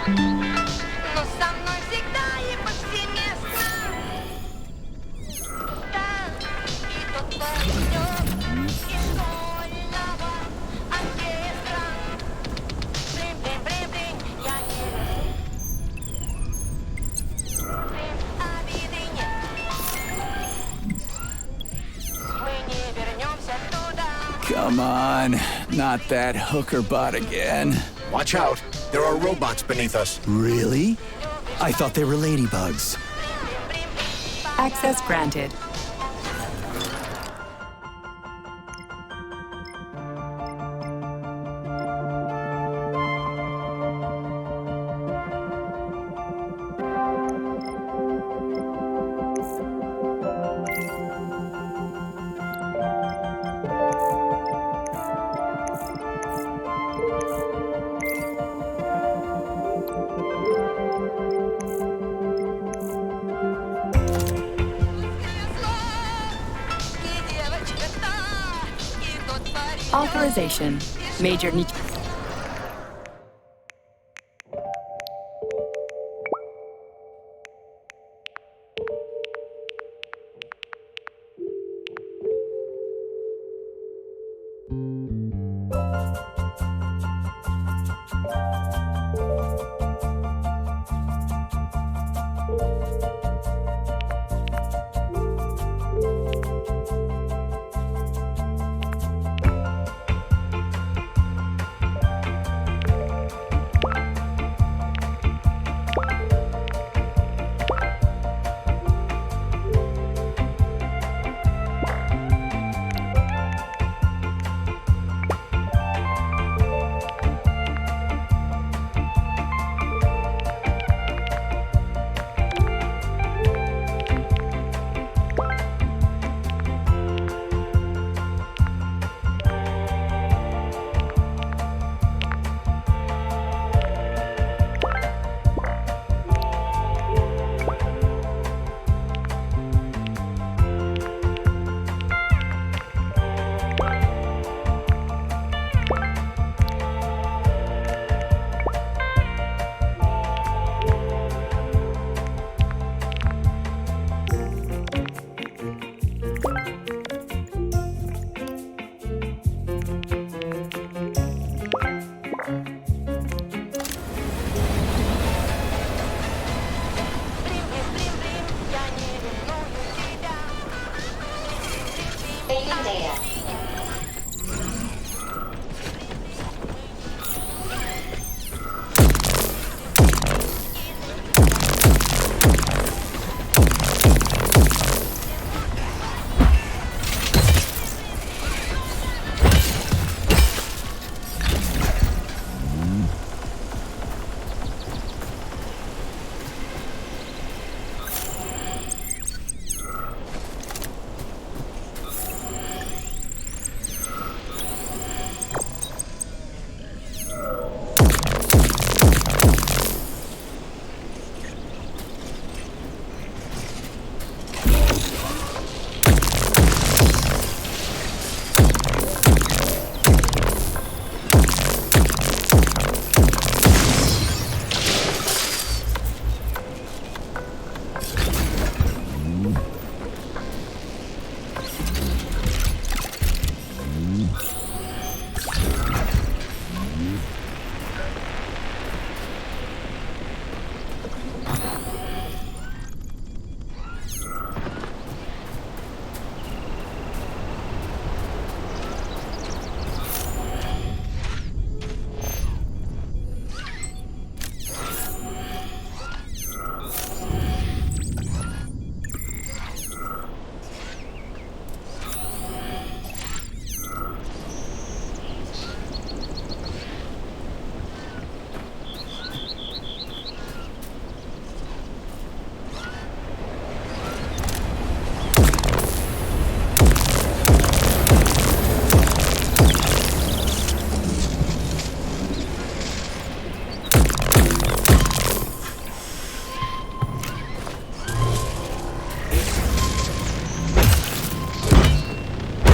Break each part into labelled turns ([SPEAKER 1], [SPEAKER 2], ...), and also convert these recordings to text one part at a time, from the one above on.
[SPEAKER 1] Но со мной всегда и повсеместно. Да, и тот паренек из школьного оркестра. Блин, я не обиды нет. Мы не вернемся туда.
[SPEAKER 2] Come on, not that hooker bot again.
[SPEAKER 3] Watch out. There are robots beneath us.
[SPEAKER 2] Really? I thought they were ladybugs.
[SPEAKER 4] Access granted. Authorization. Major need.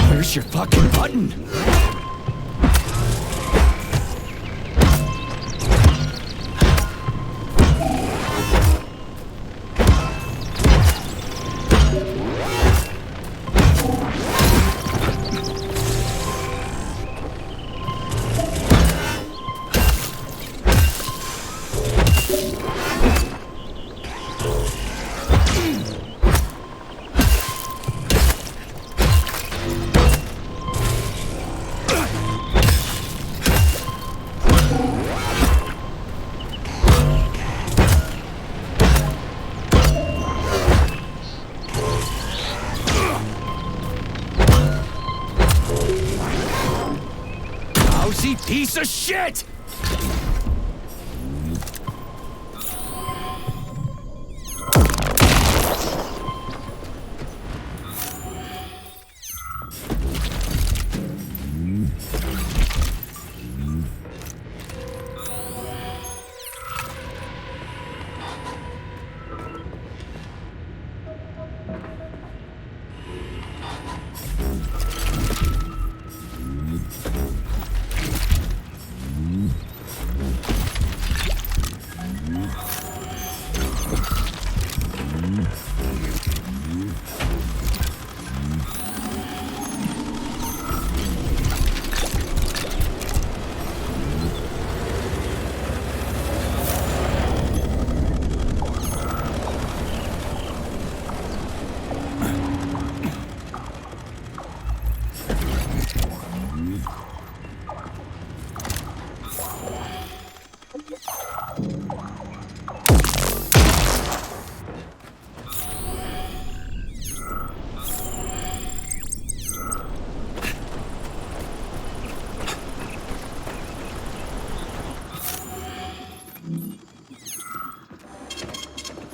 [SPEAKER 2] Where's your fucking button? piece of shit!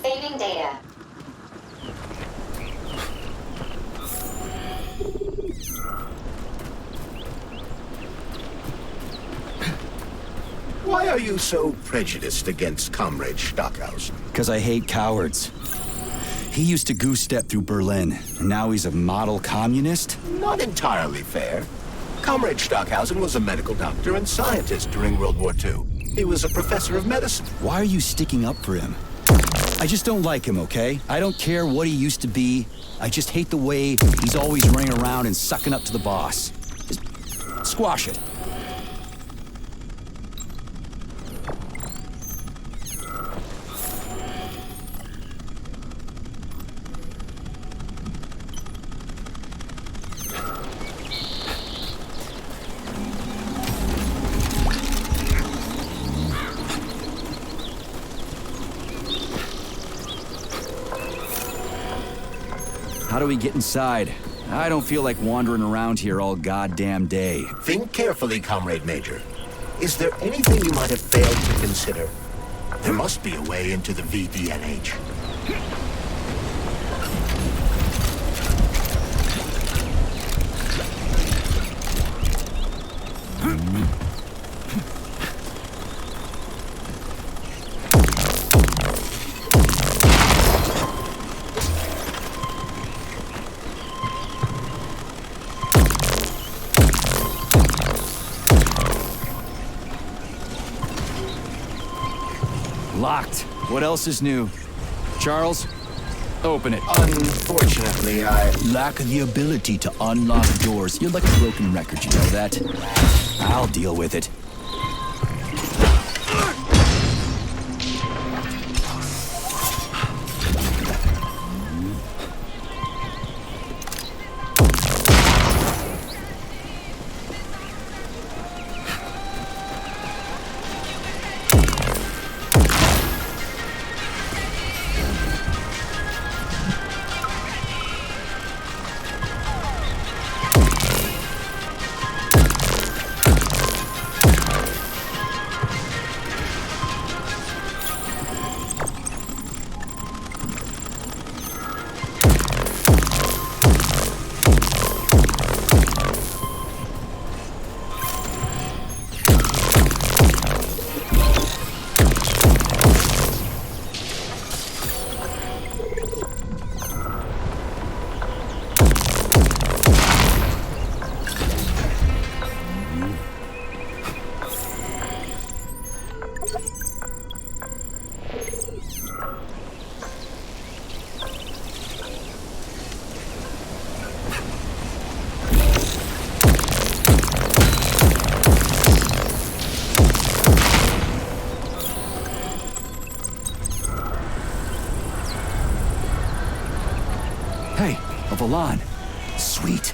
[SPEAKER 5] Saving data.
[SPEAKER 3] Why are you so prejudiced against Comrade Stockhausen?
[SPEAKER 6] Because I hate cowards. He used to goose step through Berlin, and now he's a model communist?
[SPEAKER 3] Not entirely fair. Comrade Stockhausen was a medical doctor and scientist during World War II. He was a professor of medicine.
[SPEAKER 6] Why are you sticking up for him? I just don't like him, okay? I don't care what he used to be. I just hate the way he's always running around and sucking up to the boss. Just squash it. How do we get inside? I don't feel like wandering around here all goddamn day.
[SPEAKER 3] Think carefully, Comrade Major. Is there anything you might have failed to consider? There must be a way into the VDNH.
[SPEAKER 6] Locked. What else is new? Charles, open it.
[SPEAKER 3] Unfortunately, I...
[SPEAKER 6] Lack the ability to unlock doors. You're like a broken record, you know that? I'll deal with it. Hey, a Volan. Sweet.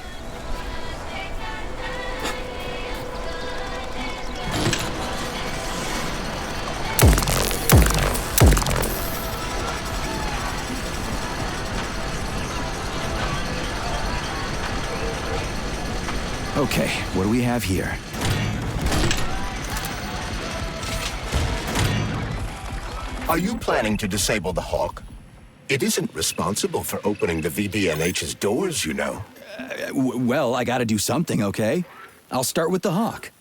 [SPEAKER 6] Okay, what do we have here?
[SPEAKER 3] Are you planning to disable the Hawk? It isn't responsible for opening the VDNH's doors, you know.
[SPEAKER 6] Well, I gotta do something, okay? I'll start with the Hawk.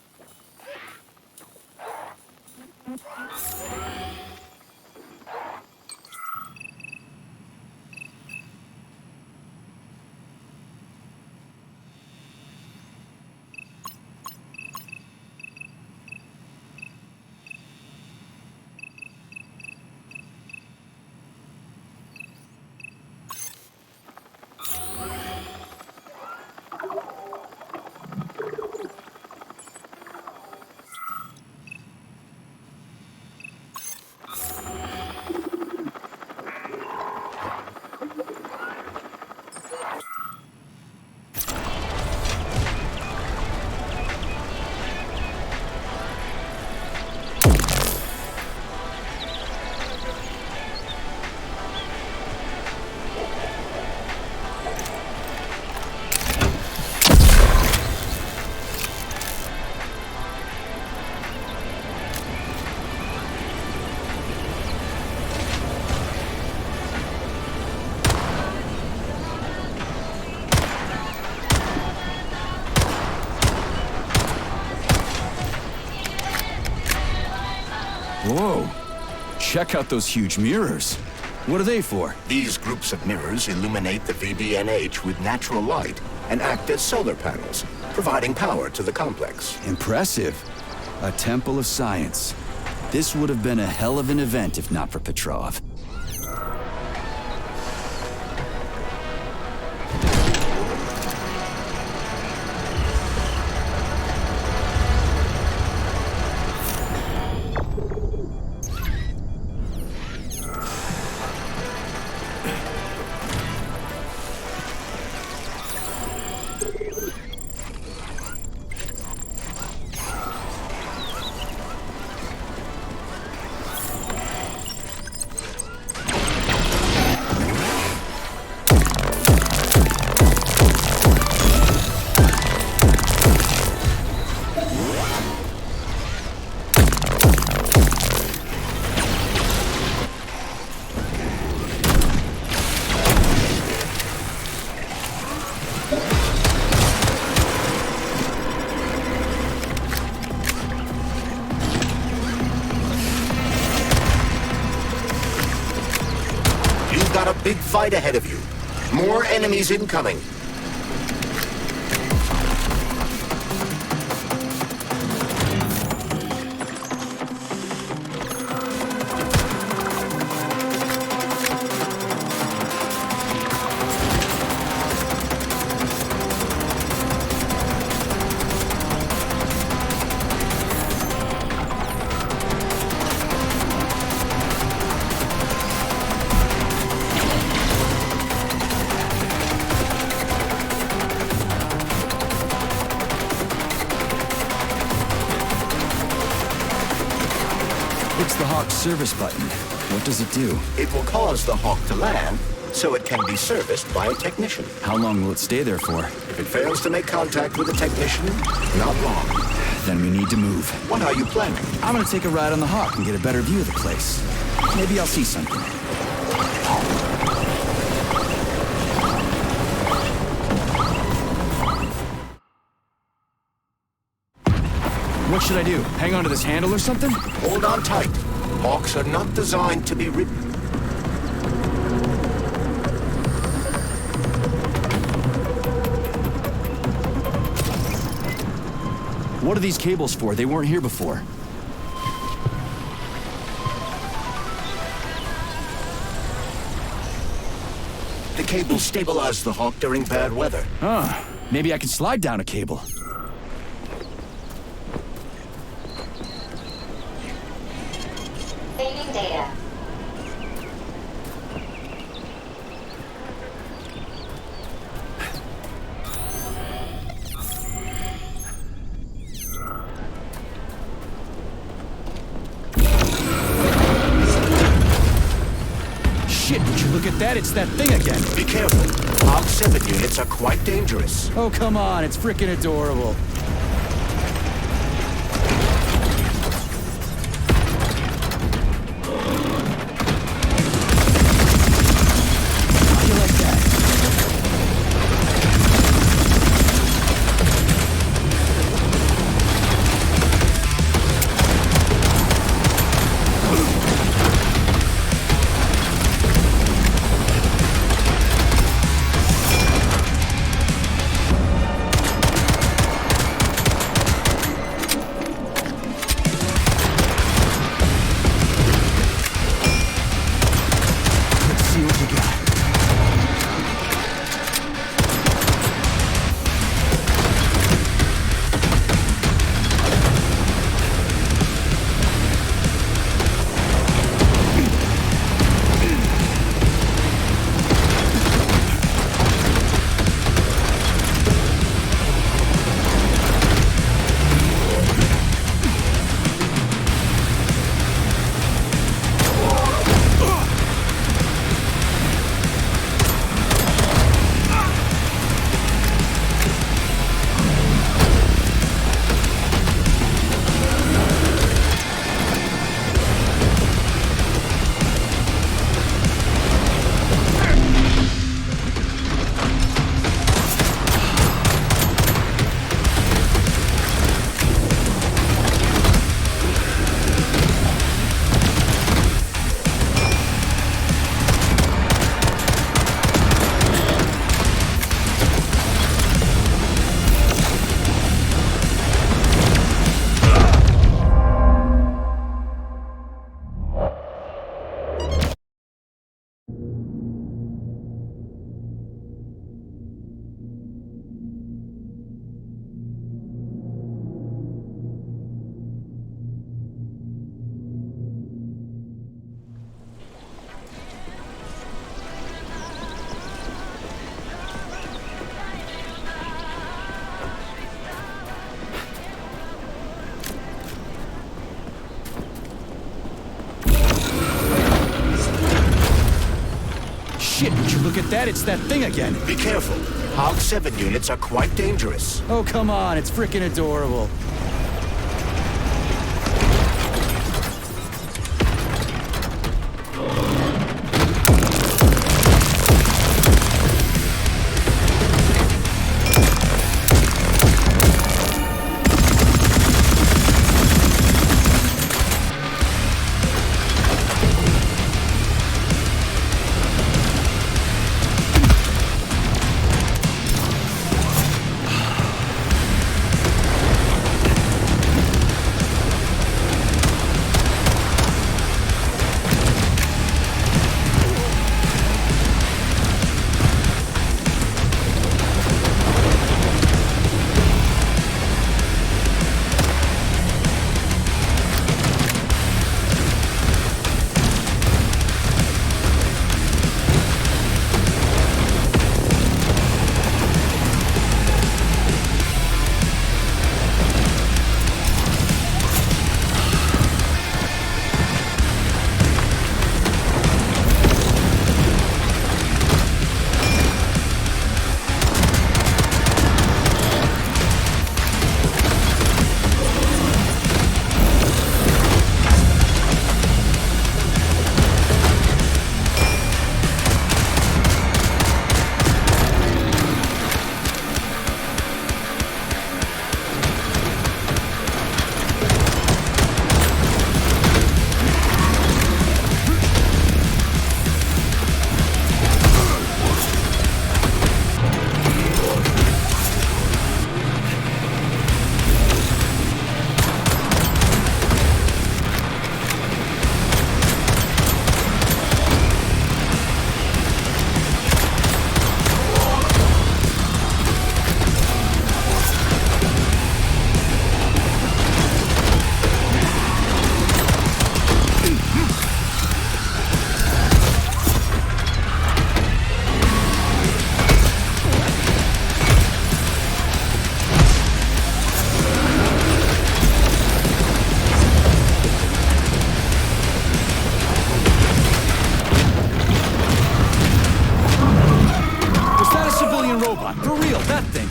[SPEAKER 6] Whoa. Check out those huge mirrors. What are they for?
[SPEAKER 3] These groups of mirrors illuminate the VDNH with natural light and act as solar panels, providing power to the complex.
[SPEAKER 6] Impressive. A temple of science. This would have been a hell of an event if not for Petrov.
[SPEAKER 3] Got a big fight ahead of you. More enemies incoming.
[SPEAKER 6] It's the Hawk service button. What does it do?
[SPEAKER 3] It will cause the Hawk to land, so it can be serviced by a technician.
[SPEAKER 6] How long will it stay there for?
[SPEAKER 3] If it fails to make contact with a technician, not long.
[SPEAKER 6] Then we need to move.
[SPEAKER 3] What are you planning?
[SPEAKER 6] I'm gonna take a ride on the Hawk and get a better view of the place. Maybe I'll see something. What should I do? Hang on to this handle or something?
[SPEAKER 3] Hold on tight. Hawks are not designed to be ridden.
[SPEAKER 6] What are these cables for? They weren't here before.
[SPEAKER 3] The cables stabilize the Hawk during bad weather.
[SPEAKER 6] Huh. Maybe I can slide down a cable.
[SPEAKER 5] Saving data.
[SPEAKER 6] Shit, would you look at that? It's that thing again.
[SPEAKER 3] Be careful. Hawk 7 units are quite dangerous.
[SPEAKER 6] Oh, come on. It's frickin' adorable. Shit, would you look at that? It's that thing again.
[SPEAKER 3] Be careful. Hog 7 units are quite dangerous.
[SPEAKER 6] Oh, come on, it's freaking adorable.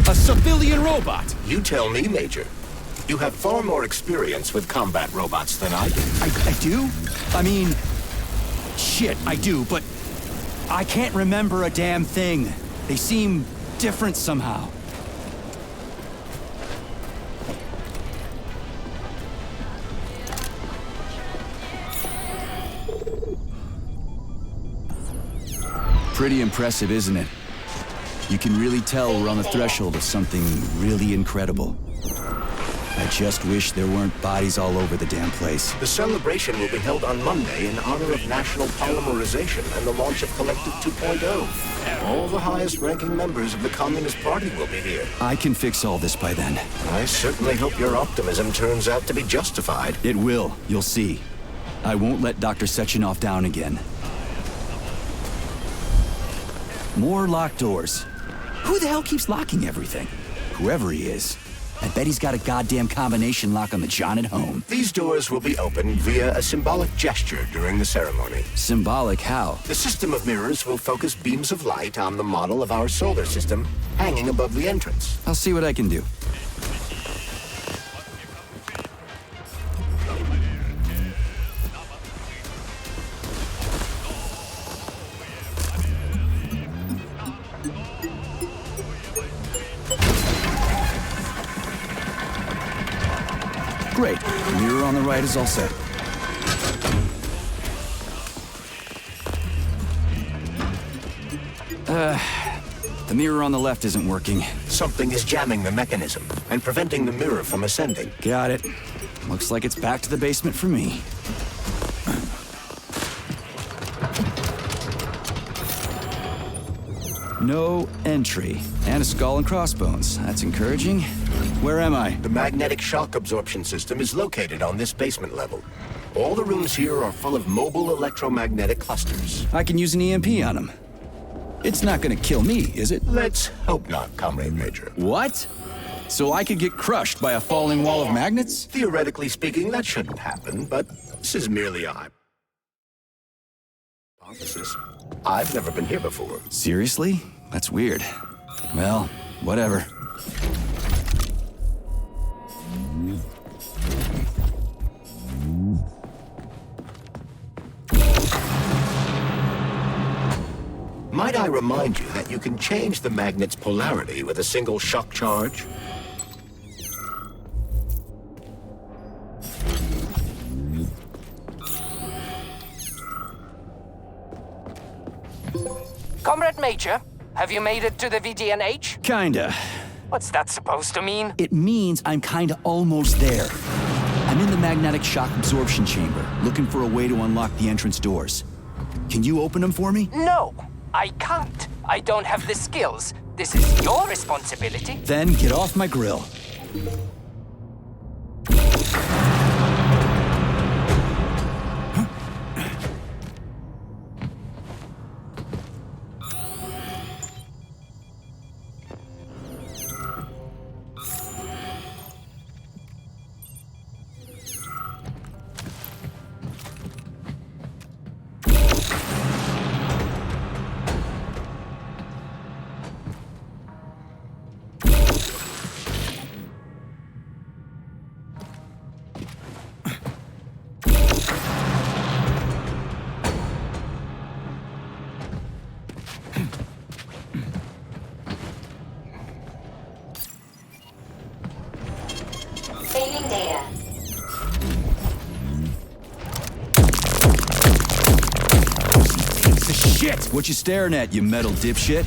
[SPEAKER 6] A civilian robot!
[SPEAKER 3] You tell me, Major. You have far more experience with combat robots than I do.
[SPEAKER 6] I do? I mean, shit, I do, but I can't remember a damn thing. They seem different somehow. Pretty impressive, isn't it? You can really tell we're on the threshold of something really incredible. I just wish there weren't bodies all over the damn place.
[SPEAKER 3] The celebration will be held on Monday in honor of National Polymerization and the launch of Collective 2.0. All the highest-ranking members of the Communist Party will be here.
[SPEAKER 6] I can fix all this by then.
[SPEAKER 3] I certainly hope your optimism turns out to be justified.
[SPEAKER 6] It will. You'll see. I won't let Dr. Sechenov down again. More locked doors. Who the hell keeps locking everything? Whoever he is. I bet he's got a goddamn combination lock on the John at home.
[SPEAKER 3] These doors will be opened via a symbolic gesture during the ceremony.
[SPEAKER 6] Symbolic how?
[SPEAKER 3] The system of mirrors will focus beams of light on the model of our solar system hanging above the entrance.
[SPEAKER 6] I'll see what I can do. Great. The mirror on the right is all set. The mirror on the left isn't working.
[SPEAKER 3] Something is jamming the mechanism and preventing the mirror from ascending.
[SPEAKER 6] Got it. Looks like it's back to the basement for me. No entry. And a skull and crossbones. That's encouraging. Where am I?
[SPEAKER 3] The magnetic shock absorption system is located on this basement level. All the rooms here are full of mobile electromagnetic clusters.
[SPEAKER 6] I can use an EMP on them. It's not gonna kill me, is it?
[SPEAKER 3] Let's hope not, Comrade Major.
[SPEAKER 6] What? So I could get crushed by a falling wall of magnets?
[SPEAKER 3] Theoretically speaking, that shouldn't happen, but this is merely a hypothesis. I've never been here before.
[SPEAKER 6] Seriously? That's weird. Well, whatever.
[SPEAKER 3] Might I remind you that you can change the magnet's polarity with a single shock charge?
[SPEAKER 7] Comrade Major, have you made it to the VGNH?
[SPEAKER 6] Kinda.
[SPEAKER 7] What's that supposed to mean?
[SPEAKER 6] It means I'm kinda almost there. I'm in the magnetic shock absorption chamber, looking for a way to unlock the entrance doors. Can you open them for me?
[SPEAKER 7] No, I can't. I don't have the skills. This is your responsibility.
[SPEAKER 6] Then get off my grill.
[SPEAKER 5] Saving data.
[SPEAKER 6] Piece of shit! What you staring at, you metal dipshit?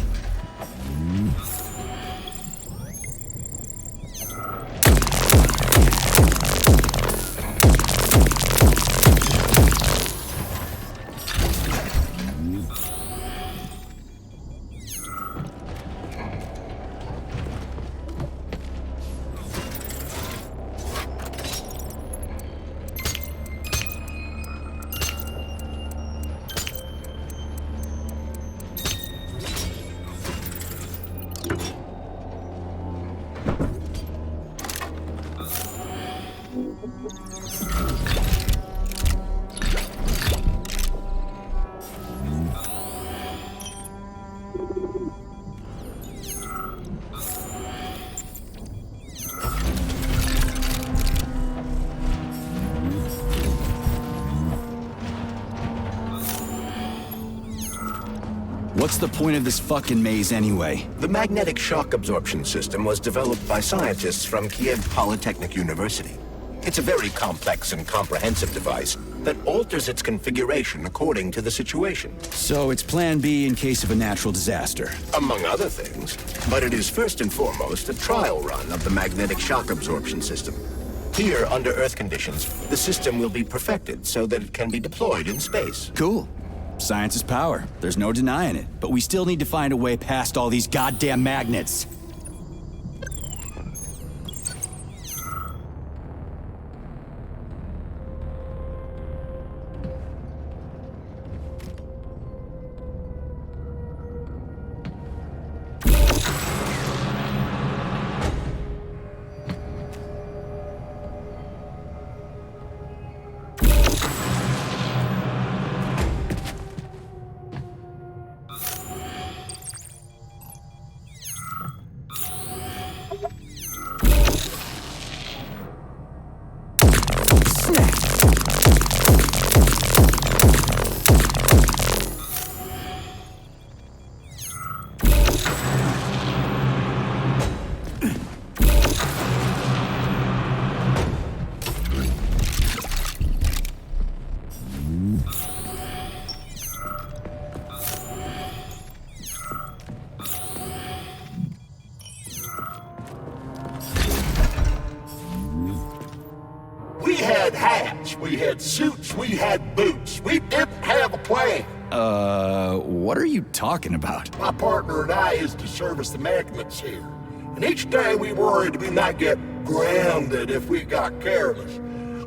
[SPEAKER 6] What's the point of this fucking maze anyway?
[SPEAKER 3] The magnetic shock absorption system was developed by scientists from Kiev Polytechnic University. It's a very complex and comprehensive device that alters its configuration according to the situation.
[SPEAKER 6] So it's plan B in case of a natural disaster.
[SPEAKER 3] Among other things. But it is first and foremost a trial run of the magnetic shock absorption system. Here, under Earth conditions, the system will be perfected so that it can be deployed in space.
[SPEAKER 6] Cool. Science is power. There's no denying it. But we still need to find a way past all these goddamn magnets.
[SPEAKER 8] We had hats, we had suits, we had boots. We didn't have a plan.
[SPEAKER 6] What are you talking about?
[SPEAKER 8] My partner and I is to service the magnets here. And each day we worried we might get grounded if we got careless.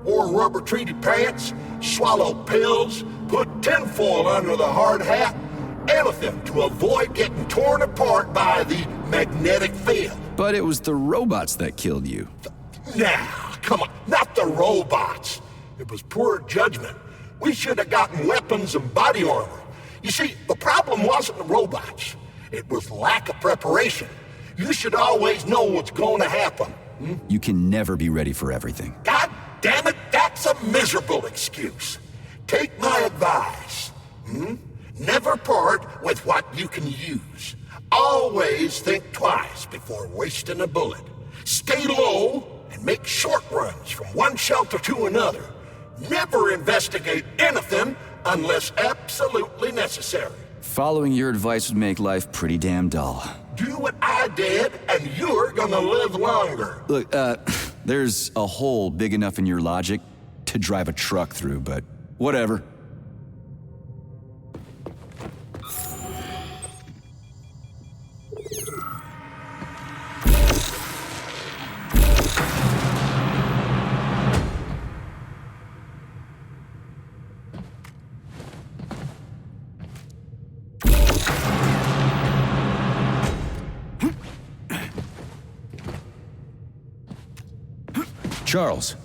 [SPEAKER 8] Wore rubber-treated pants, swallowed pills, put tinfoil under the hard hat, anything to avoid getting torn apart by the magnetic field.
[SPEAKER 6] But it was the robots that killed you.
[SPEAKER 8] Now, come on, not the robots. It was poor judgment. We should have gotten weapons and body armor. You see, the problem wasn't the robots. It was lack of preparation. You should always know what's going to happen.
[SPEAKER 6] You can never be ready for everything.
[SPEAKER 8] God damn it, that's a miserable excuse. Take my advice. Never part with what you can use. Always think twice before wasting a bullet. Stay low and make short runs from one shelter to another. Never investigate anything unless absolutely necessary.
[SPEAKER 6] Following your advice would make life pretty damn dull.
[SPEAKER 8] Do what I did, and you're gonna live longer.
[SPEAKER 6] Look, there's a hole big enough in your logic to drive a truck through, but whatever. Charles,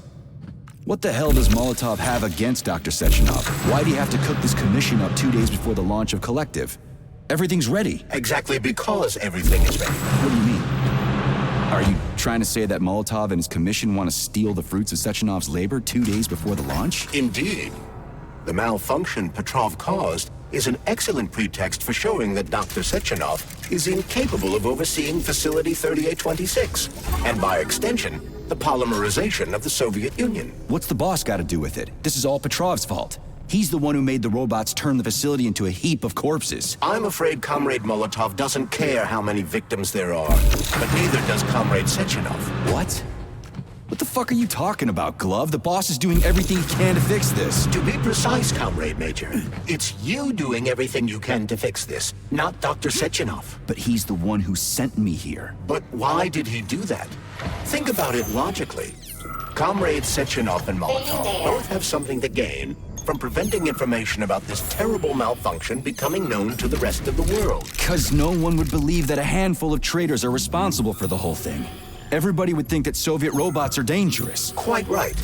[SPEAKER 6] what the hell does Molotov have against Dr. Sechenov? Why do you have to cook this commission up 2 days before the launch of Collective? Everything's ready.
[SPEAKER 3] Exactly because everything is ready.
[SPEAKER 6] What do you mean? Are you trying to say that Molotov and his commission want to steal the fruits of Sechenov's labor 2 days before the launch?
[SPEAKER 3] Indeed. The malfunction Petrov caused is an excellent pretext for showing that Dr. Sechenov is incapable of overseeing Facility 3826, and by extension, the polymerization of the Soviet Union.
[SPEAKER 6] What's the boss got to do with it? This is all Petrov's fault. He's the one who made the robots turn the facility into a heap of corpses.
[SPEAKER 3] I'm afraid Comrade Molotov doesn't care how many victims there are, but neither does Comrade Sechenov.
[SPEAKER 6] What? What the fuck are you talking about, Glove? The boss is doing everything he can to fix this.
[SPEAKER 3] To be precise, Comrade Major, it's you doing everything you can to fix this, not Dr. Sechenov.
[SPEAKER 6] But he's the one who sent me here.
[SPEAKER 3] But why did he do that? Think about it logically. Comrades Sechenov and Molotov both have something to gain from preventing information about this terrible malfunction becoming known to the rest of the world.
[SPEAKER 6] Because no one would believe that a handful of traitors are responsible for the whole thing. Everybody would think that Soviet robots are dangerous.
[SPEAKER 3] Quite right.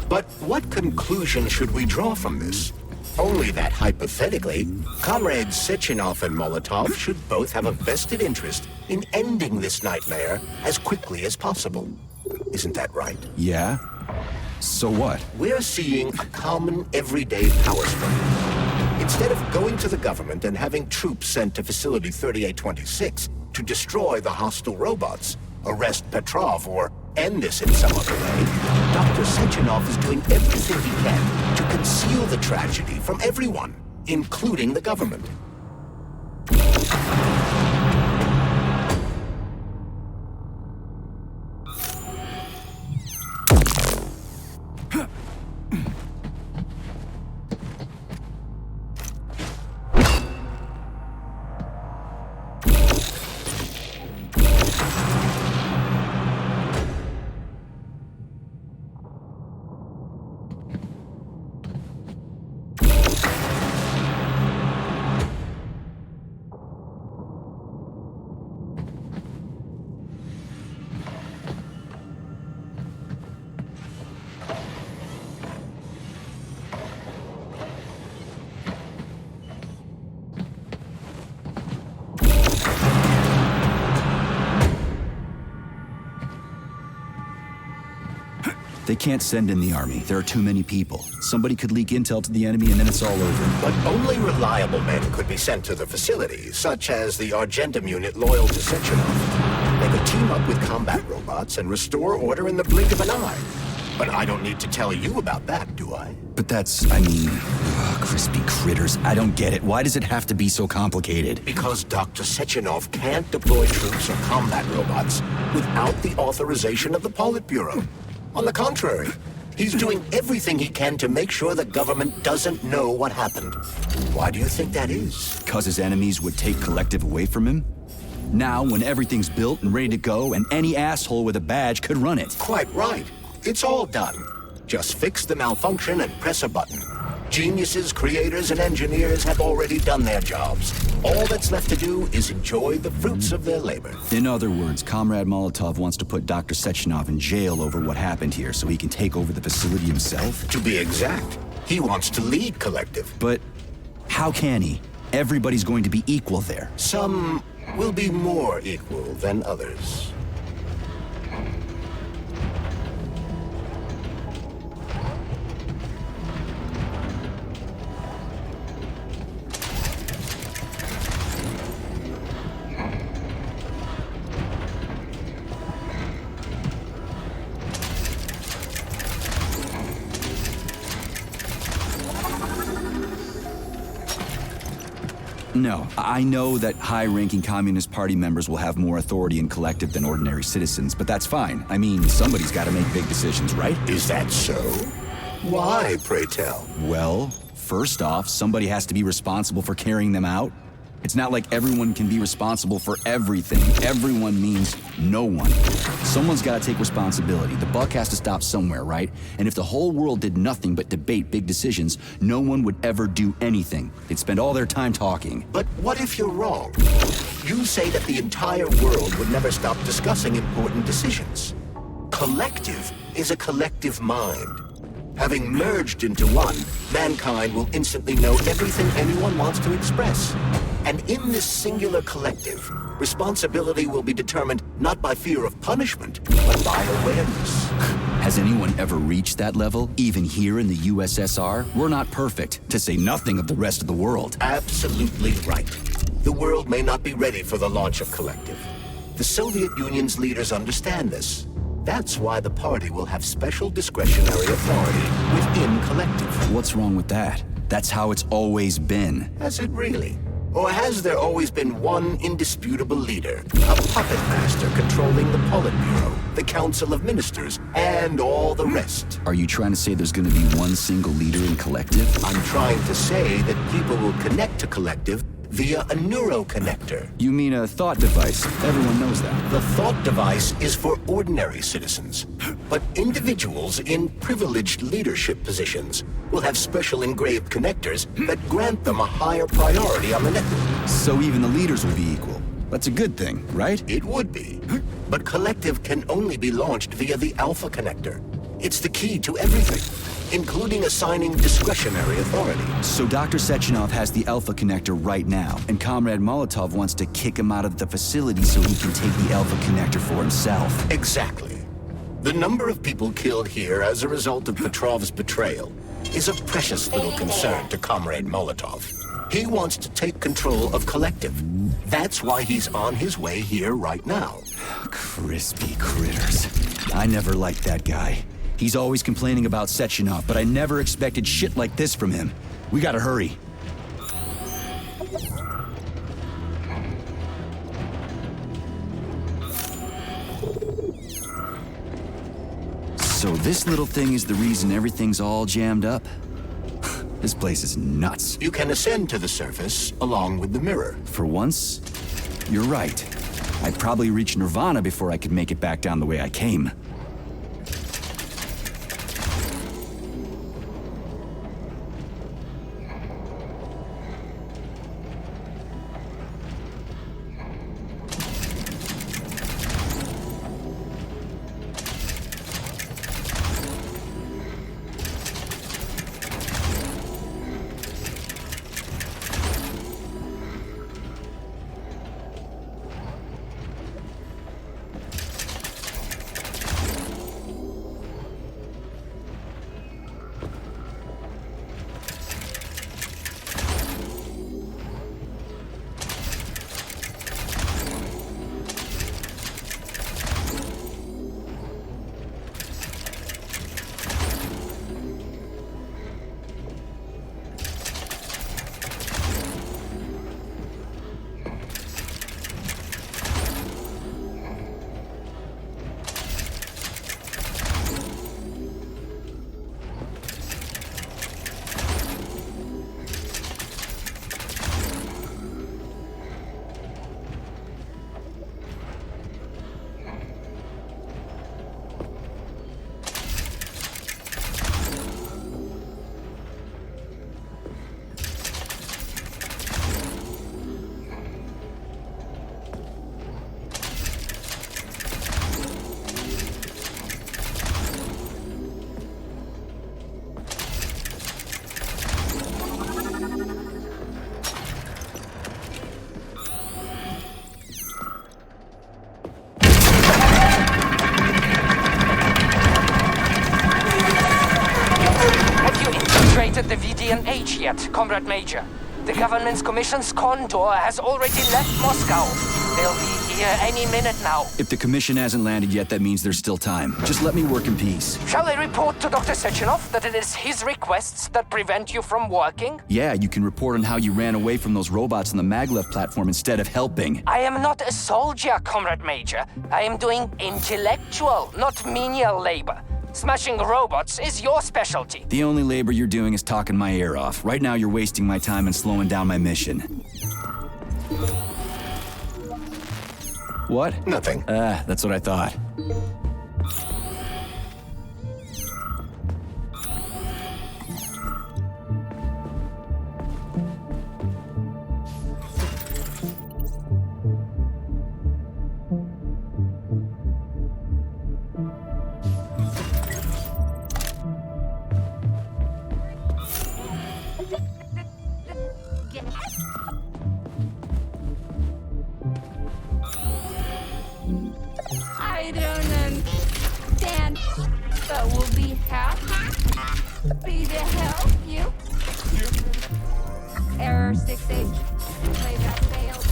[SPEAKER 3] But what conclusion should we draw from this? Only that hypothetically, Comrades Sechenov and Molotov should both have a vested interest in ending this nightmare as quickly as possible. Isn't that right?
[SPEAKER 6] Yeah? So what?
[SPEAKER 3] We're seeing a common, everyday power struggle. Instead of going to the government and having troops sent to Facility 3826 to destroy the hostile robots, arrest Petrov, or end this in some other way, Dr. Sechenov is doing everything he can to conceal the tragedy from everyone, including the government.
[SPEAKER 6] They can't send in the army. There are too many people. Somebody could leak intel to the enemy and then it's all over.
[SPEAKER 3] But only reliable men could be sent to the facility, such as the Argentum unit loyal to Sechenov. They could team up with combat robots and restore order in the blink of an eye. But I don't need to tell you about that, do I?
[SPEAKER 6] But that's, crispy critters. I don't get it. Why does it have to be so complicated?
[SPEAKER 3] Because Dr. Sechenov can't deploy troops or combat robots without the authorization of the Politburo. On the contrary, he's doing everything he can to make sure the government doesn't know what happened. Why do you think that is?
[SPEAKER 6] Because his enemies would take Collective away from him? Now, when everything's built and ready to go, and any asshole with a badge could run it.
[SPEAKER 3] Quite right. It's all done. Just fix the malfunction and press a button. Geniuses, creators, and engineers have already done their jobs. All that's left to do is enjoy the fruits of their labor.
[SPEAKER 6] In other words, Comrade Molotov wants to put Dr. Sechenov in jail over what happened here so he can take over the facility himself?
[SPEAKER 3] To be exact, he wants to lead Collective.
[SPEAKER 6] But how can he? Everybody's going to be equal there.
[SPEAKER 3] Some will be more equal than others.
[SPEAKER 6] No, I know that high-ranking Communist Party members will have more authority in Collective than ordinary citizens, but that's fine. I mean, somebody's got to make big decisions, right?
[SPEAKER 3] Is that so? Why, pray tell?
[SPEAKER 6] Well, first off, somebody has to be responsible for carrying them out. It's not like everyone can be responsible for everything. Everyone means no one. Someone's got to take responsibility. The buck has to stop somewhere, right? And if the whole world did nothing but debate big decisions, no one would ever do anything. They'd spend all their time talking.
[SPEAKER 3] But what if you're wrong? You say that the entire world would never stop discussing important decisions. Collective is a collective mind. Having merged into one, mankind will instantly know everything anyone wants to express. And in this singular collective, responsibility will be determined not by fear of punishment, but by awareness.
[SPEAKER 6] Has anyone ever reached that level? Even here in the USSR? We're not perfect, to say nothing of the rest of the world.
[SPEAKER 3] Absolutely right. The world may not be ready for the launch of Collective. The Soviet Union's leaders understand this. That's why the party will have special discretionary authority within Collective.
[SPEAKER 6] What's wrong with that? That's how it's always been.
[SPEAKER 3] Has it really? Or has there always been one indisputable leader, a puppet master controlling the Politburo, the Council of Ministers, and all the rest?
[SPEAKER 6] Are you trying to say there's going to be one single leader in Collective?
[SPEAKER 3] I'm trying to say that people will connect to Collective via a neuroconnector.
[SPEAKER 6] You mean a thought device? Everyone knows that.
[SPEAKER 3] The thought device is for ordinary citizens, but individuals in privileged leadership positions will have special engraved connectors that grant them a higher priority on the network.
[SPEAKER 6] So even the leaders will be equal. That's a good thing, right?
[SPEAKER 3] It would be, but Collective can only be launched via the Alpha Connector. It's the key to everything, including assigning discretionary authority.
[SPEAKER 6] So Dr. Sechenov has the Alpha Connector right now, and Comrade Molotov wants to kick him out of the facility so he can take the Alpha Connector for himself.
[SPEAKER 3] Exactly. The number of people killed here as a result of Petrov's betrayal is a precious little concern to Comrade Molotov. He wants to take control of Collective. That's why he's on his way here right now.
[SPEAKER 6] Crispy critters. I never liked that guy. He's always complaining about Sechenov, but I never expected shit like this from him. We gotta hurry. So this little thing is the reason everything's all jammed up? This place is nuts.
[SPEAKER 3] You can ascend to the surface along with the mirror.
[SPEAKER 6] For once, you're right. I'd probably reach Nirvana before I could make it back down the way I came.
[SPEAKER 7] yet, Comrade Major. The government's commission's condor has already left Moscow. They'll be here any minute now.
[SPEAKER 6] If the commission hasn't landed yet, that means there's still time. Just let me work in peace.
[SPEAKER 7] Shall I report to Dr. Sechenov that it is his requests that prevent you from working?
[SPEAKER 6] Yeah, you can report on how you ran away from those robots on the maglev platform instead of helping.
[SPEAKER 7] I am not a soldier, Comrade Major. I am doing intellectual, not menial labor. Smashing robots is your specialty.
[SPEAKER 6] The only labor you're doing is talking my ear off. Right now, you're wasting my time and slowing down my mission. What?
[SPEAKER 3] Nothing.
[SPEAKER 6] That's what I thought.
[SPEAKER 9] I don't understand, but we'll be happy to help you. Error 68. Playback failed.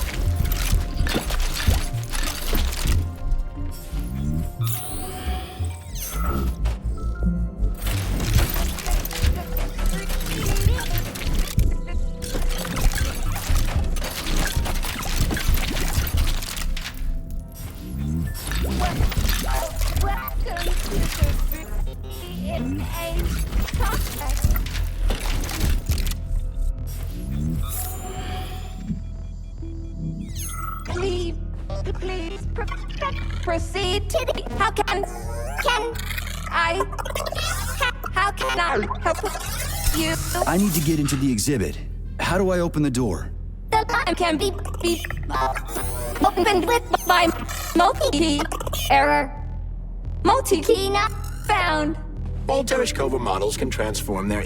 [SPEAKER 9] Please proceed. How can I help you?
[SPEAKER 6] I need to get into the exhibit. How do I open the door?
[SPEAKER 9] The time can be opened with by multi-key. Error. Multi-key not found.
[SPEAKER 3] All Tereshkova models can transform their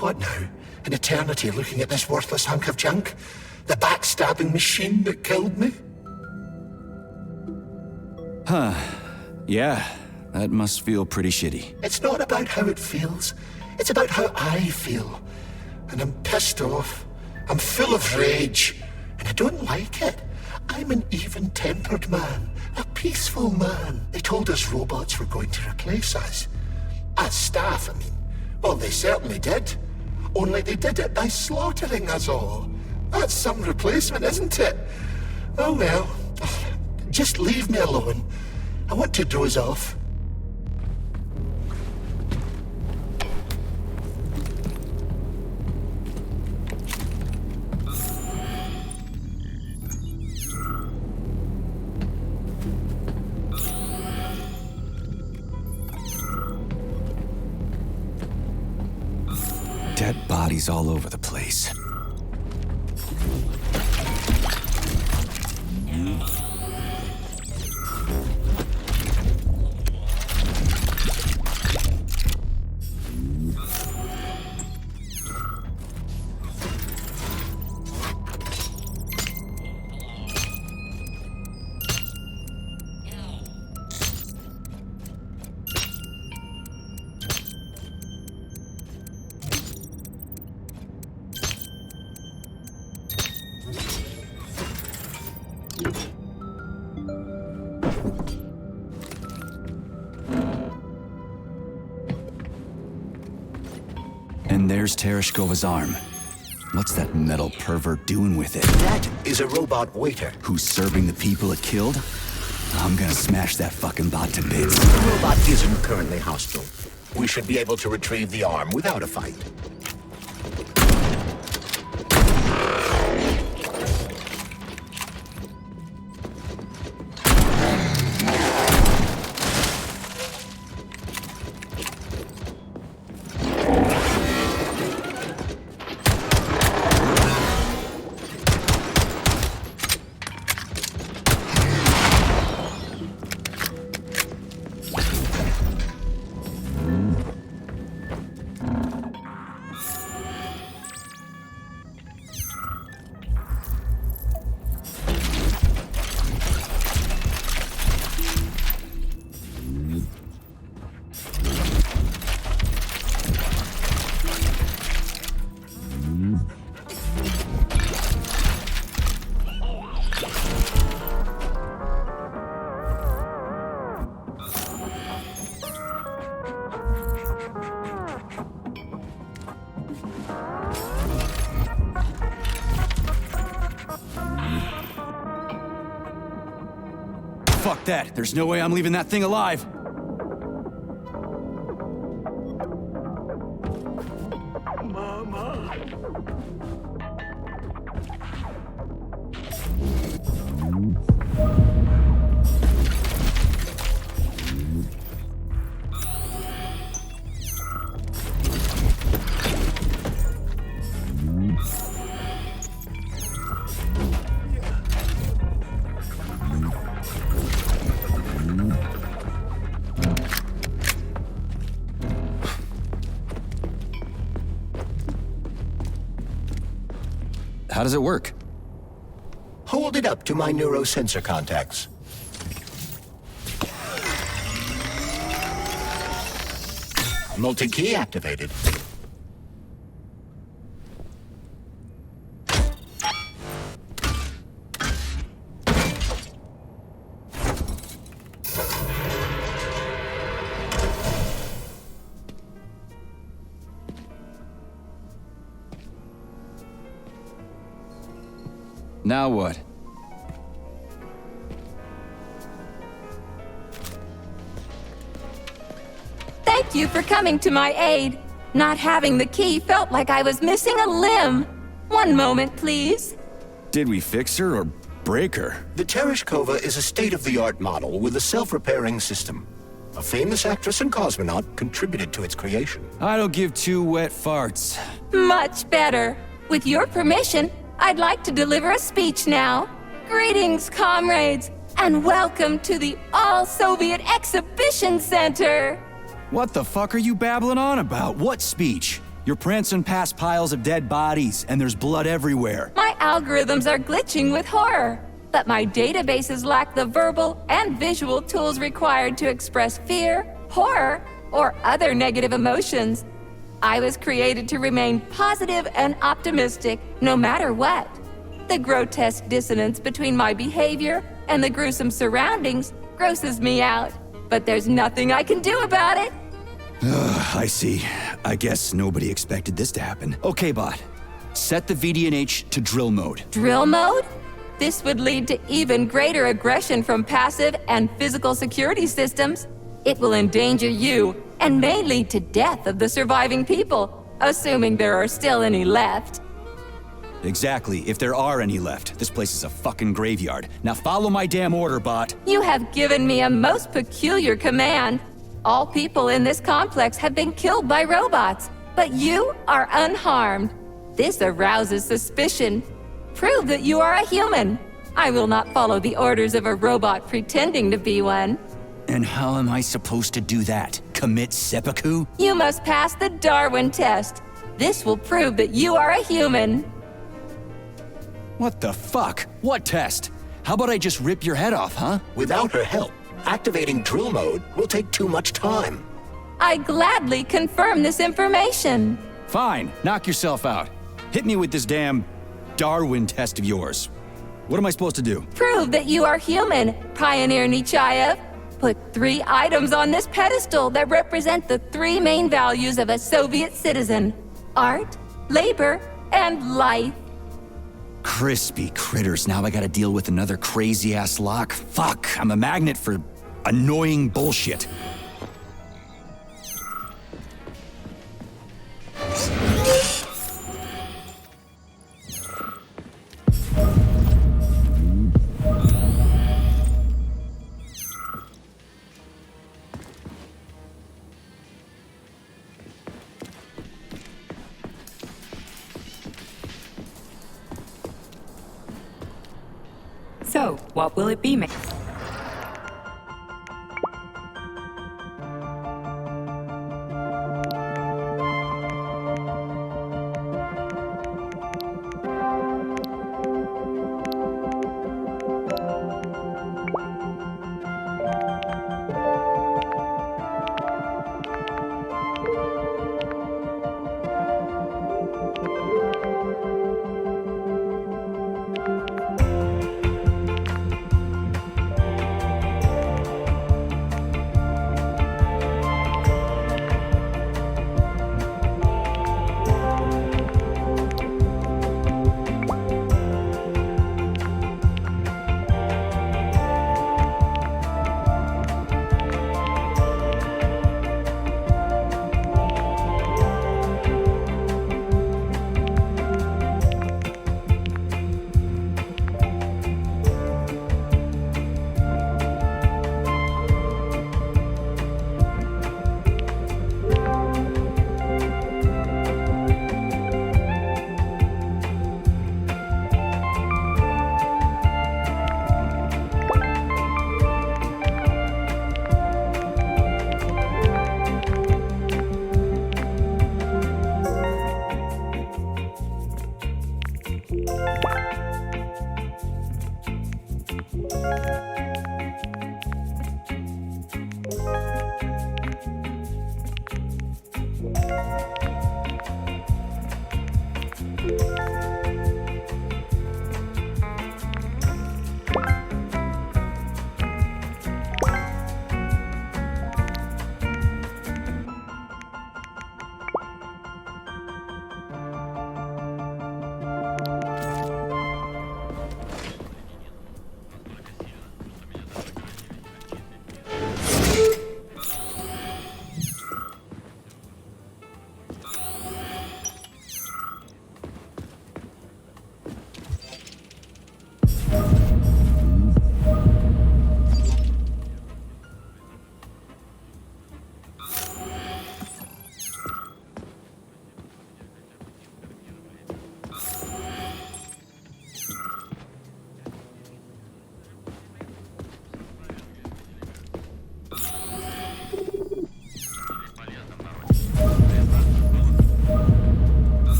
[SPEAKER 3] What now? An eternity looking at this worthless hunk of junk? The backstabbing machine that killed me?
[SPEAKER 6] Yeah, that must feel pretty shitty.
[SPEAKER 3] It's not about how it feels. It's about how I feel. And I'm pissed off. I'm full of rage. And I don't like it. I'm an even-tempered man. A peaceful man. They told us robots were going to replace us. As staff, I mean. Well, they certainly did. Only they did it by slaughtering us all. That's some replacement, isn't it? Oh well. Just leave me alone.
[SPEAKER 8] I want to doze off.
[SPEAKER 6] Dead bodies all over the place. And there's Tereshkova's arm. What's that metal pervert doing with it?
[SPEAKER 3] That is a robot waiter.
[SPEAKER 6] Who's serving the people it killed? I'm gonna smash that fucking bot to bits.
[SPEAKER 3] The robot isn't currently hostile. We should be able to retrieve the arm without a fight.
[SPEAKER 6] Fuck that. There's no way I'm leaving that thing alive. How does it work?
[SPEAKER 3] Hold it up to my neurosensor contacts. Multi-key activated.
[SPEAKER 6] Now what?
[SPEAKER 9] Thank you for coming to my aid. Not having the key felt like I was missing a limb. One moment, please.
[SPEAKER 6] Did we fix her or break her?
[SPEAKER 3] The Tereshkova is a state-of-the-art model with a self-repairing system. A famous actress and cosmonaut contributed to its creation.
[SPEAKER 6] I don't give two wet farts.
[SPEAKER 9] Much better. With your permission, I'd like to deliver a speech now. Greetings, comrades, and welcome to the All-Soviet Exhibition Center.
[SPEAKER 6] What the fuck are you babbling on about? What speech? You're prancing past piles of dead bodies, and there's blood everywhere.
[SPEAKER 9] My algorithms are glitching with horror, but my databases lack the verbal and visual tools required to express fear, horror, or other negative emotions. I was created to remain positive and optimistic, no matter what. The grotesque dissonance between my behavior and the gruesome surroundings grosses me out, but there's nothing I can do about it.
[SPEAKER 6] I see. I guess nobody expected this to happen. Okay, bot. Set the VDNH to drill mode.
[SPEAKER 9] Drill mode? This would lead to even greater aggression from passive and physical security systems. It will endanger you and may lead to death of the surviving people, assuming there are still any left.
[SPEAKER 6] Exactly, if there are any left. This place is a fucking graveyard. Now follow my damn order, bot.
[SPEAKER 9] You have given me a most peculiar command. All people in this complex have been killed by robots, but you are unharmed. This arouses suspicion. Prove that you are a human. I will not follow the orders of a robot pretending to be one.
[SPEAKER 6] And how am I supposed to do that? Commit seppuku?
[SPEAKER 9] You must pass the Darwin test. This will prove that you are a human.
[SPEAKER 6] What the fuck? What test? How about I just rip your head off, huh?
[SPEAKER 3] Without her help, activating drill mode will take too much time.
[SPEAKER 9] I gladly confirm this information.
[SPEAKER 6] Fine, knock yourself out. Hit me with this damn Darwin test of yours. What am I supposed to do?
[SPEAKER 9] Prove that you are human, Pioneer Nechayev. Put 3 items on this pedestal that represent the 3 main values of a Soviet citizen: art, labor, and life.
[SPEAKER 6] Crispy critters, now I gotta deal with another crazy-ass lock. Fuck, I'm a magnet for annoying bullshit.
[SPEAKER 4] So, what will it be, ma'am?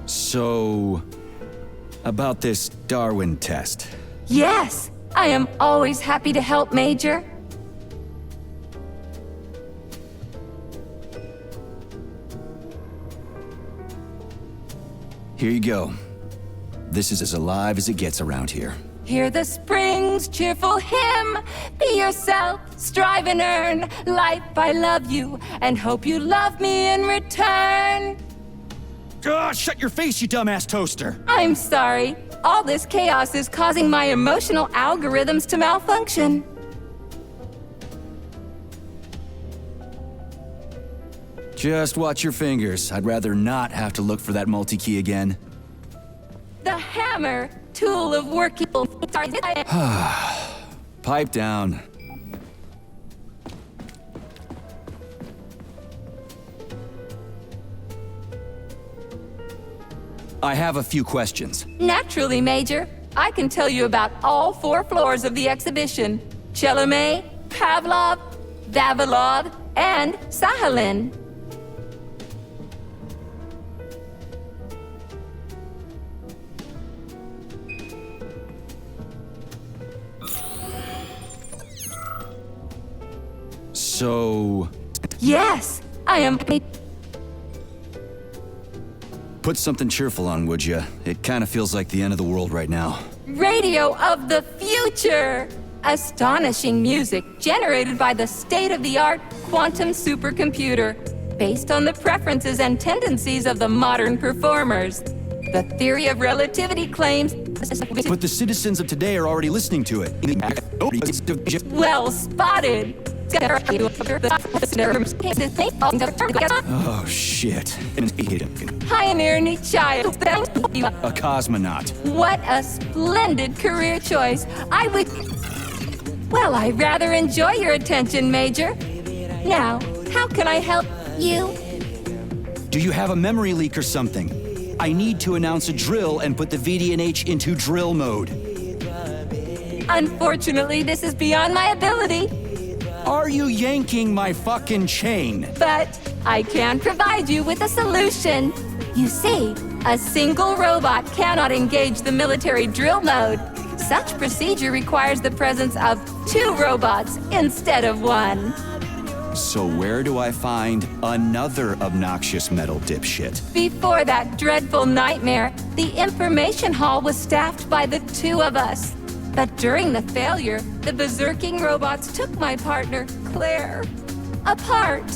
[SPEAKER 6] So, about this Darwin test.
[SPEAKER 9] Yes, I am always happy to help, Major.
[SPEAKER 6] Here you go. This is as alive as it gets around here.
[SPEAKER 9] Hear the spring's cheerful hymn. Be yourself, strive and earn. Life, I love you, and hope you love me in return.
[SPEAKER 6] Shut your face, you dumbass toaster!
[SPEAKER 9] I'm sorry. All this chaos is causing my emotional algorithms to malfunction.
[SPEAKER 6] Just watch your fingers. I'd rather not have to look for that multi-key again.
[SPEAKER 9] The hammer, tool of working.
[SPEAKER 6] Pipe down. I have a few questions.
[SPEAKER 9] Naturally, Major. I can tell you about all 4 floors of the exhibition. Chelomey, Pavlov, Vavilov, and Sahalin.
[SPEAKER 6] So...
[SPEAKER 9] Yes, I am.
[SPEAKER 6] Put something cheerful on, would ya? It kind of feels like the end of the world right now.
[SPEAKER 9] Radio of the future! Astonishing music generated by the state-of-the-art quantum supercomputer, based on the preferences and tendencies of the modern performers. The theory of relativity claims...
[SPEAKER 6] But the citizens of today are already listening to it.
[SPEAKER 9] Well spotted!
[SPEAKER 6] Oh, shit.
[SPEAKER 9] Pioneer Nietzsche.
[SPEAKER 6] A cosmonaut.
[SPEAKER 9] What a splendid career choice. I would... Well, I rather enjoy your attention, Major. Now, how can I help you?
[SPEAKER 6] Do you have a memory leak or something? I need to announce a drill and put the VDNH into drill mode.
[SPEAKER 9] Unfortunately, this is beyond my ability.
[SPEAKER 6] Are you yanking my fucking chain?
[SPEAKER 9] But I can provide you with a solution. You see, a single robot cannot engage the military drill mode. Such procedure requires the presence of 2 robots instead of 1.
[SPEAKER 6] So where do I find another obnoxious metal dipshit?
[SPEAKER 9] Before that dreadful nightmare, the information hall was staffed by the 2 of us. But during the failure, the berserking robots took my partner, Claire, apart.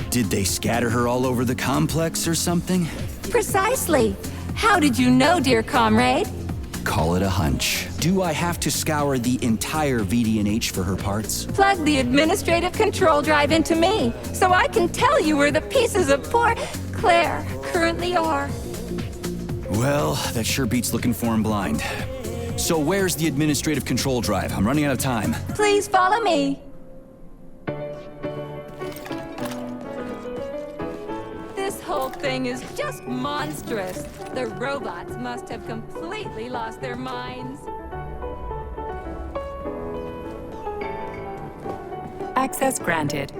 [SPEAKER 6] Did they scatter her all over the complex or something?
[SPEAKER 9] Precisely. How did you know, dear comrade?
[SPEAKER 6] Call it a hunch. Do I have to scour the entire VDNH for her parts?
[SPEAKER 9] Plug the administrative control drive into me, so I can tell you where the pieces of poor Claire currently are.
[SPEAKER 6] Well, that sure beats looking for him blind. So where's the administrative control drive? I'm running out of time.
[SPEAKER 9] Please follow me. This whole thing is just monstrous. The robots must have completely lost their minds.
[SPEAKER 4] Access granted.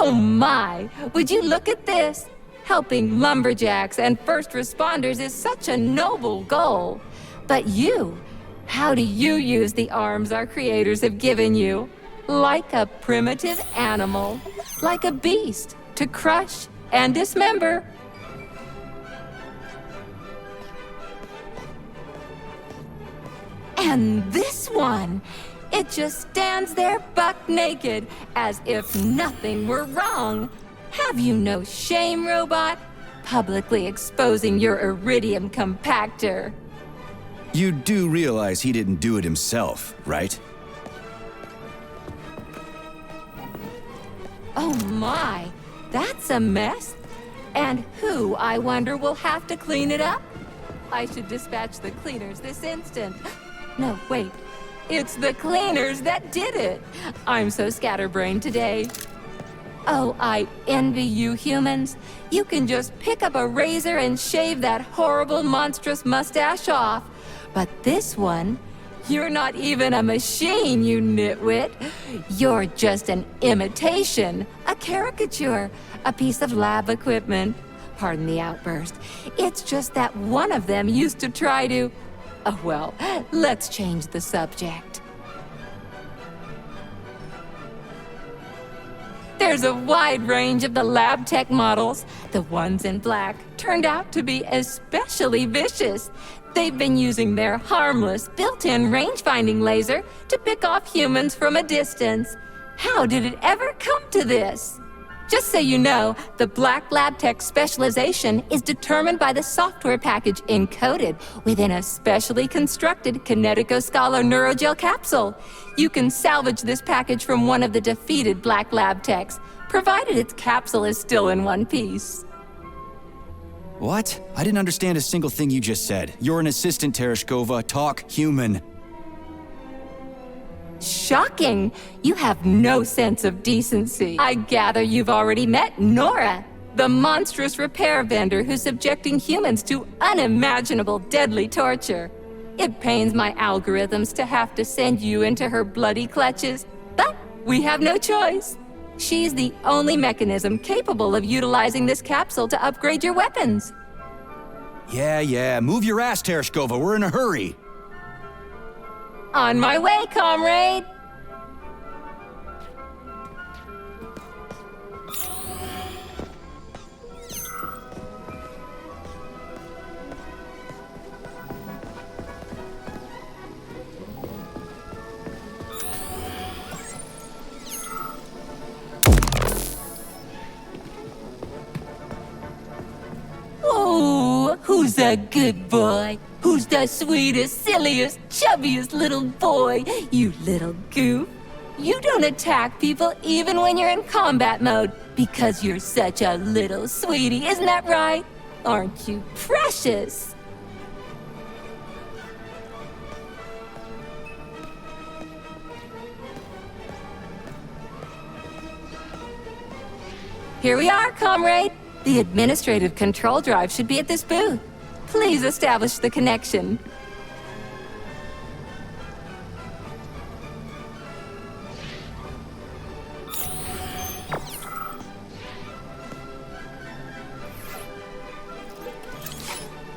[SPEAKER 9] Oh my! Would you look at this? Helping lumberjacks and first responders is such a noble goal. But you, how do you use the arms our creators have given you? Like a primitive animal, like a beast, to crush and dismember. And this one, it just stands there buck naked, as if nothing were wrong. Have you no shame, robot? Publicly exposing your iridium compactor.
[SPEAKER 6] You do realize he didn't do it himself, right?
[SPEAKER 9] Oh my, that's a mess. And who, I wonder, will have to clean it up? I should dispatch the cleaners this instant. No, wait. It's the cleaners that did it. I'm so scatterbrained today. Oh, I envy you humans. You can just pick up a razor and shave that horrible, monstrous mustache off. But this one, you're not even a machine, you nitwit. You're just an imitation, a caricature, a piece of lab equipment. Pardon the outburst. It's just that one of them used to try to... Oh, well, let's change the subject. There's a wide range of the lab tech models. The ones in black turned out to be especially vicious. They've been using their harmless, built-in range-finding laser to pick off humans from a distance. How did it ever come to this? Just so you know, the Black Lab Tech specialization is determined by the software package encoded within a specially constructed Kinetico-Scala Neurogel capsule. You can salvage this package from one of the defeated Black Lab Techs, provided its capsule is still in one piece.
[SPEAKER 6] What? I didn't understand a single thing you just said. You're an assistant, Tereshkova. Talk human.
[SPEAKER 9] Shocking! You have no sense of decency. I gather you've already met Nora, the monstrous repair vendor who's subjecting humans to unimaginable deadly torture. It pains my algorithms to have to send you into her bloody clutches, but we have no choice. She's the only mechanism capable of utilizing this capsule to upgrade your weapons.
[SPEAKER 6] Yeah, move your ass, Tereshkova. We're in a hurry.
[SPEAKER 9] On my way, comrade! Oh, who's a good boy? Who's the sweetest, silliest, chubbiest little boy? You little goof. You don't attack people even when you're in combat mode because you're such a little sweetie, isn't that right? Aren't you precious? Here we are, comrade. The administrative control drive should be at this booth. Please establish the connection.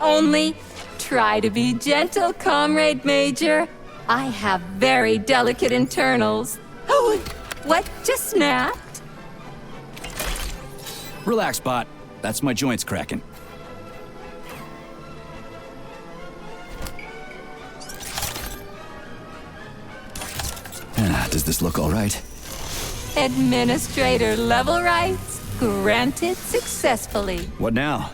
[SPEAKER 9] Only try to be gentle, Comrade Major. I have very delicate internals. Oh, what just snapped?
[SPEAKER 6] Relax, bot. That's my joints cracking. Does this look all right?
[SPEAKER 9] Administrator level rights granted successfully.
[SPEAKER 6] What now?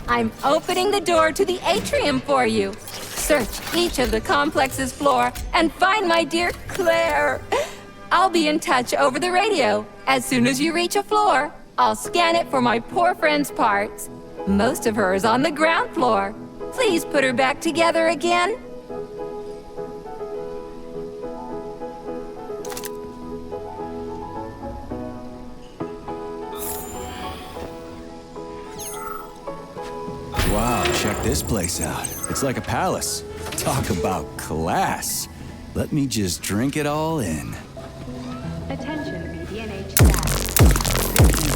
[SPEAKER 9] I'm opening the door to the atrium for you. Search each of the complex's floor and find my dear Claire. I'll be in touch over the radio. As soon as you reach a floor, I'll scan it for my poor friend's parts. Most of her is on the ground floor. Please put her back together again.
[SPEAKER 6] Wow, check this place out. It's like a palace. Talk about class. Let me just drink it all in.
[SPEAKER 5] Attention, BNH staff.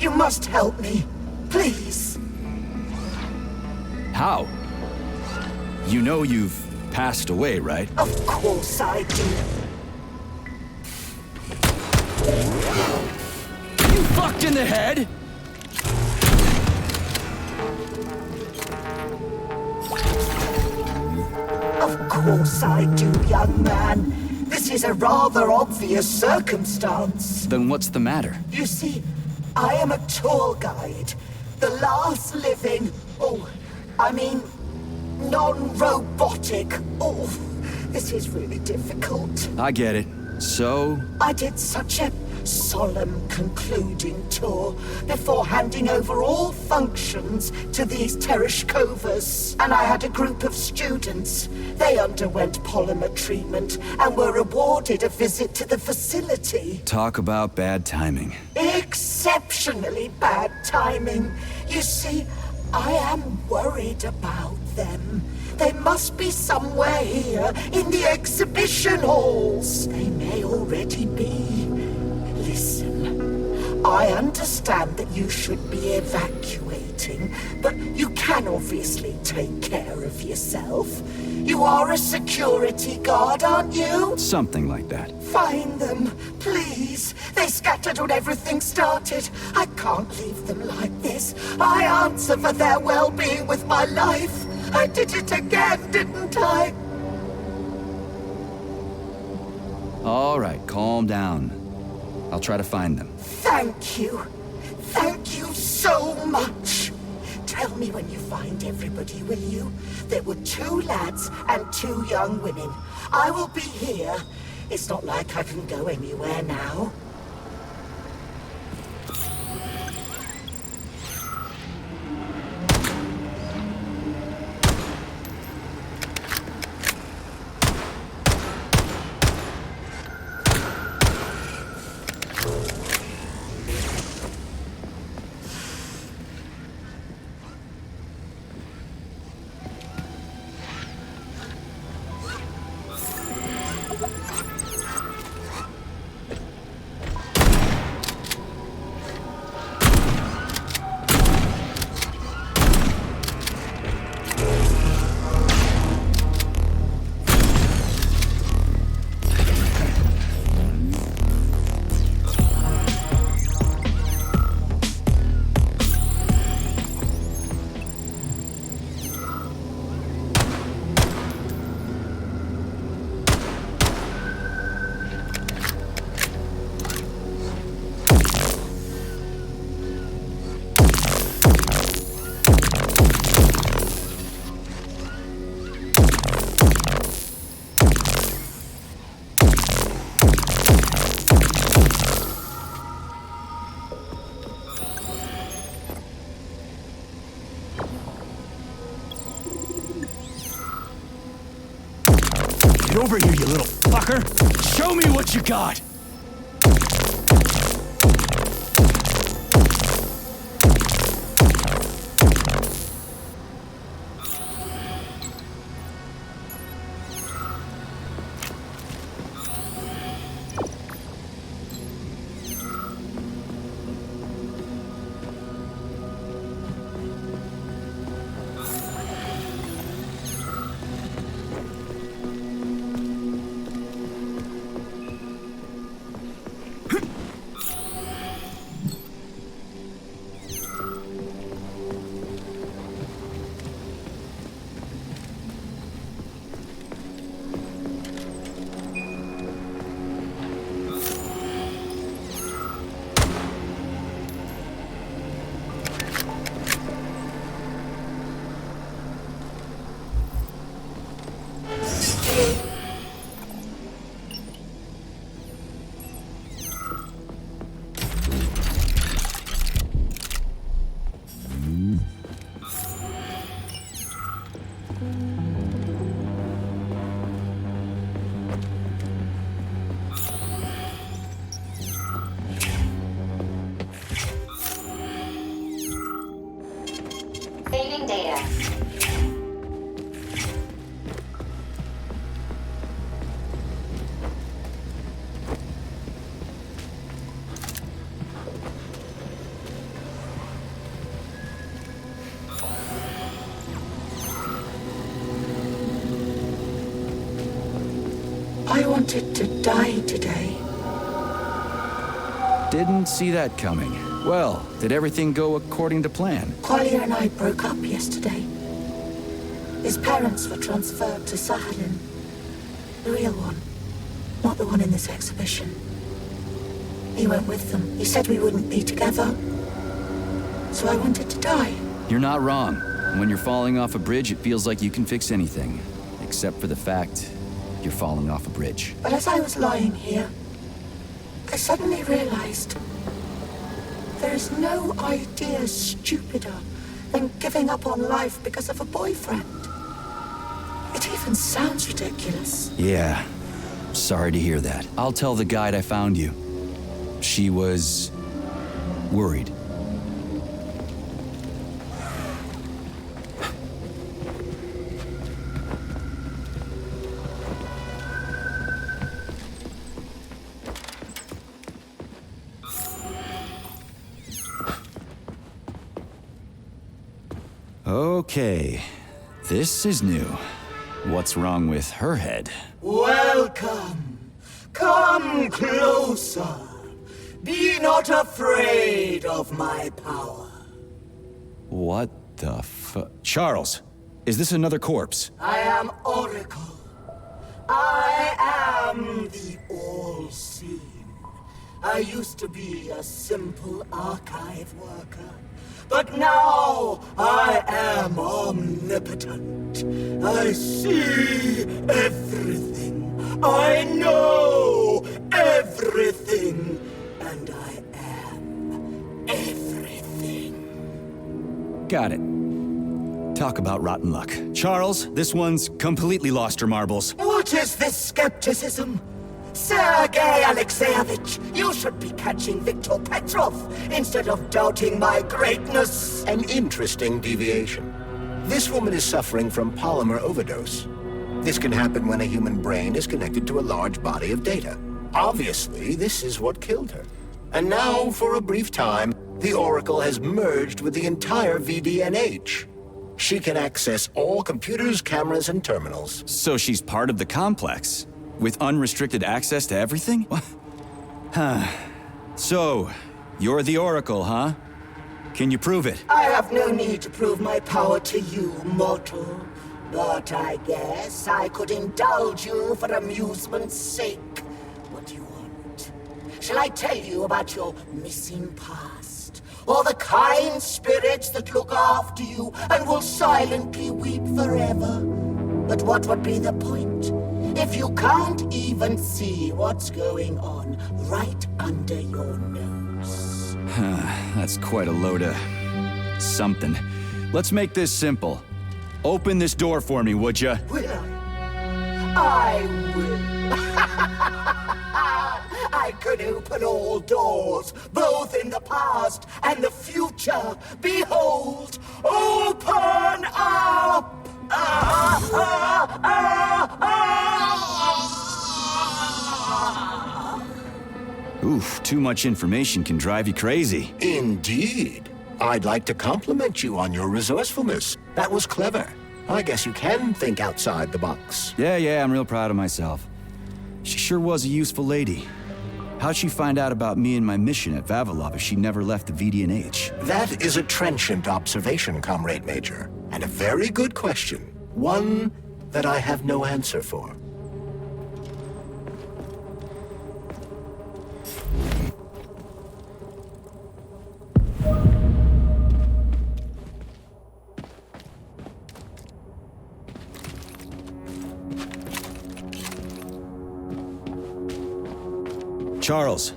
[SPEAKER 10] You must help me. Please.
[SPEAKER 6] How? You know you've passed away, right?
[SPEAKER 10] Of course I do.
[SPEAKER 6] You fucked in the head?
[SPEAKER 10] Of course I do, young man. This is a rather obvious circumstance.
[SPEAKER 6] Then what's the matter?
[SPEAKER 10] You see, I am a tour guide. The last living... non-robotic. Oh, this is really difficult.
[SPEAKER 6] I get it. So?
[SPEAKER 10] I did such a solemn concluding tour before handing over all functions to these Tereshkovas. And I had a group of students. They underwent polymer treatment and were awarded a visit to the facility.
[SPEAKER 6] Talk about bad timing.
[SPEAKER 10] Exceptionally bad timing. You see, I am worried about them. They must be somewhere here in the exhibition halls. They may already be. Listen, I understand that you should be evacuating, but you can obviously take care of yourself. You are a security guard, aren't you?
[SPEAKER 6] Something like that.
[SPEAKER 10] Find them, please. They scattered when everything started. I can't leave them like this. I answer for their well-being with my life. I did it again, didn't I?
[SPEAKER 6] All right, calm down. I'll try to find them.
[SPEAKER 10] Thank you. Thank you so much. Tell me when you find everybody, will you? There were 2 lads and 2 young women. I will be here. It's not like I can go anywhere now.
[SPEAKER 6] Get over here, you little fucker! Show me what you got!
[SPEAKER 5] Saving data.
[SPEAKER 10] wanted to die today.
[SPEAKER 6] Didn't see that coming. Well, did everything go according to plan?
[SPEAKER 10] Collier and I broke up yesterday. His parents were transferred to Sahalin. The real one, not the one in this exhibition. He went with them. He said we wouldn't be together. So I wanted to die.
[SPEAKER 6] You're not wrong. When you're falling off a bridge, it feels like you can fix anything. Except for the fact you're falling off a bridge.
[SPEAKER 10] But as I was lying here, I suddenly realized there is no idea stupider than giving up on life because of a boyfriend. It even sounds ridiculous.
[SPEAKER 6] Yeah, sorry to hear that. I'll tell the guide I found you. She was worried. Okay, this is new. What's wrong with her head?
[SPEAKER 10] Welcome. Come closer. Be not afraid of my power.
[SPEAKER 6] What the Charles, is this another corpse?
[SPEAKER 10] I am Oracle. I am the all-seeing. I used to be a simple archive worker. But now I am omnipotent. I see everything. I know everything. And I am everything.
[SPEAKER 6] Got it. Talk about rotten luck. Charles, this one's completely lost her marbles.
[SPEAKER 10] What is this skepticism? Sergei Alexeyevich, you should be catching Viktor Petrov instead of doubting my greatness.
[SPEAKER 3] An interesting deviation. This woman is suffering from polymer overdose. This can happen when a human brain is connected to a large body of data. Obviously, this is what killed her. And now, for a brief time, the Oracle has merged with the entire VDNH. She can access all computers, cameras, and terminals.
[SPEAKER 6] So she's part of the complex? With unrestricted access to everything? What? Huh. So, you're the Oracle, huh? Can you prove it?
[SPEAKER 10] I have no need to prove my power to you, mortal. But I guess I could indulge you for amusement's sake. What do you want? Shall I tell you about your missing past? Or the kind spirits that look after you and will silently weep forever? But what would be the point? If you can't even see what's going on right under your nose.
[SPEAKER 6] That's quite a load of something. Let's make this simple. Open this door for me, would ya?
[SPEAKER 10] Will I? I will. I could open all doors, both in the past and the future. Behold, open up!
[SPEAKER 6] Oof, too much information can drive you crazy.
[SPEAKER 3] Indeed. I'd like to compliment you on your resourcefulness. That was clever. I guess you can think outside the box.
[SPEAKER 6] Yeah, I'm real proud of myself. She sure was a useful lady. How'd she find out about me and my mission at Vavilov if she never left the VDNH?
[SPEAKER 3] That is a trenchant observation, Comrade Major. And a very good question. One that I have no answer for.
[SPEAKER 6] Charles,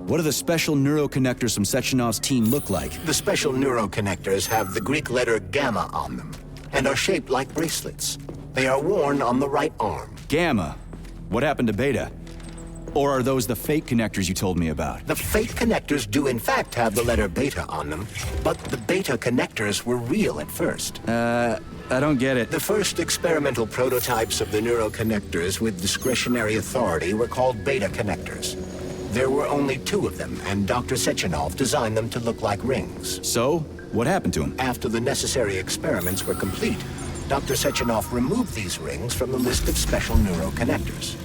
[SPEAKER 6] what do the special neuroconnectors from Sechenov's team look like?
[SPEAKER 3] The special neuroconnectors have the Greek letter gamma on them, and are shaped like bracelets. They are worn on the right arm.
[SPEAKER 6] Gamma? What happened to Beta? Or are those the fake connectors you told me about?
[SPEAKER 3] The fake connectors do in fact have the letter beta on them, but the beta connectors were real at first.
[SPEAKER 6] I don't get it.
[SPEAKER 3] The first experimental prototypes of the neuroconnectors with discretionary authority were called beta connectors. There were only 2 of them, and Dr. Sechenov designed them to look like rings.
[SPEAKER 6] So, what happened to him?
[SPEAKER 3] After the necessary experiments were complete, Dr. Sechenov removed these rings from the list of special neuroconnectors.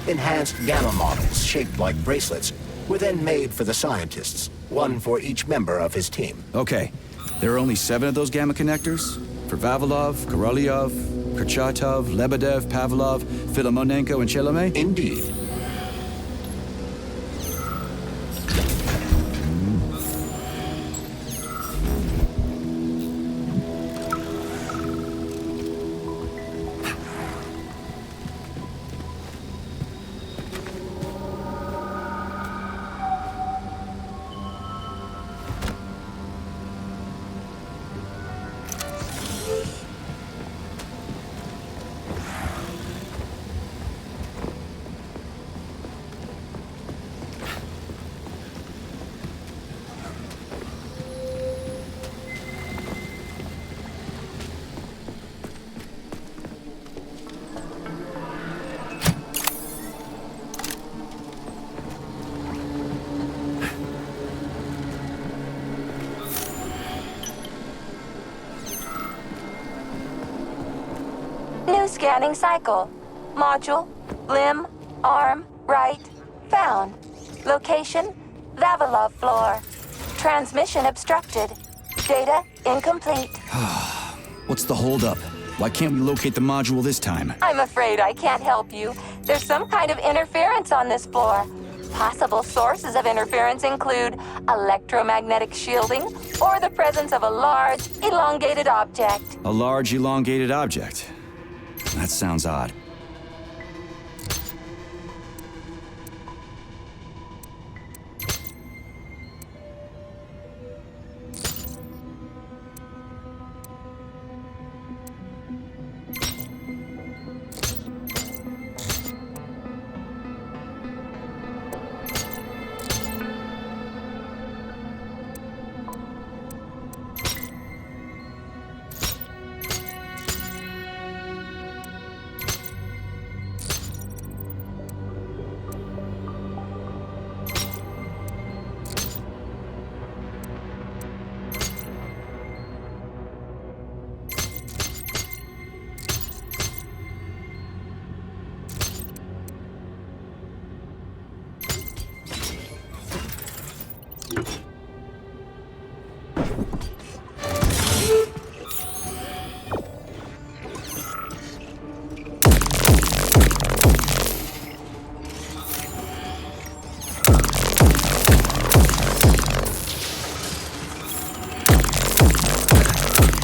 [SPEAKER 3] Enhanced gamma models, shaped like bracelets, were then made for the scientists, one for each member of his team.
[SPEAKER 6] Okay, there are only 7 of those gamma connectors? For Vavilov, Korolyov, Kurchatov, Lebedev, Pavlov, Filimonenko, and Chelomey?
[SPEAKER 3] Indeed.
[SPEAKER 9] New scanning cycle. Module, limb, arm, right, found. Location, Vavilov floor. Transmission obstructed. Data incomplete.
[SPEAKER 6] What's the holdup? Why can't we locate the module this time?
[SPEAKER 9] I'm afraid I can't help you. There's some kind of interference on this floor. Possible sources of interference include electromagnetic shielding or the presence of a large, elongated object.
[SPEAKER 6] A large, elongated object. That sounds odd.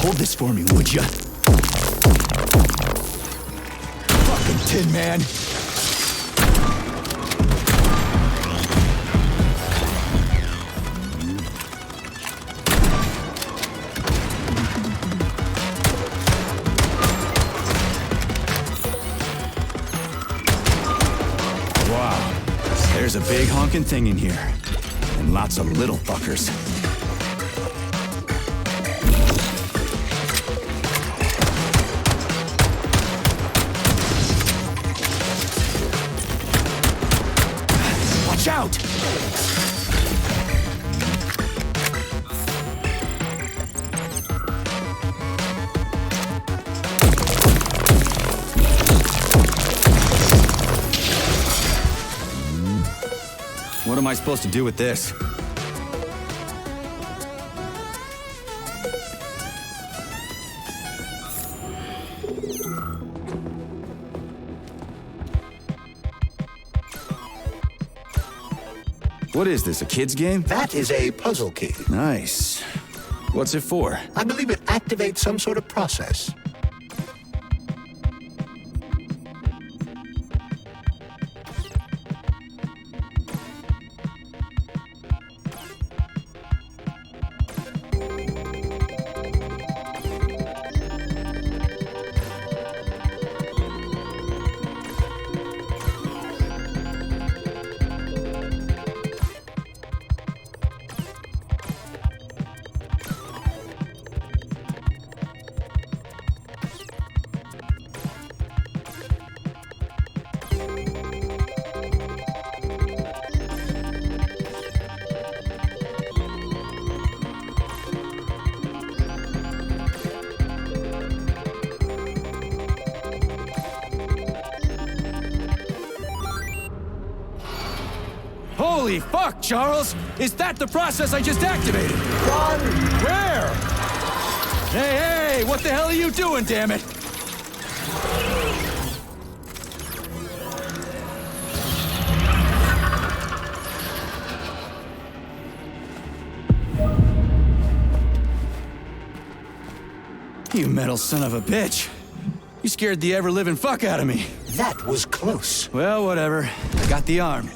[SPEAKER 6] Hold this for me, would ya? Fucking Tin Man! Wow, there's a big honking thing in here. And lots of little fuckers. Watch out! What am I supposed to do with this? What is this, a kid's game?
[SPEAKER 3] That is a puzzle key.
[SPEAKER 6] Nice. What's it for?
[SPEAKER 3] I believe it activates some sort of process.
[SPEAKER 6] Holy fuck, Charles! Is that the process I just activated?
[SPEAKER 10] Run!
[SPEAKER 6] Where? Hey, what the hell are you doing, damn it? You metal son of a bitch. You scared the ever-living fuck out of me.
[SPEAKER 3] That was close.
[SPEAKER 6] Well, whatever. I got the arm.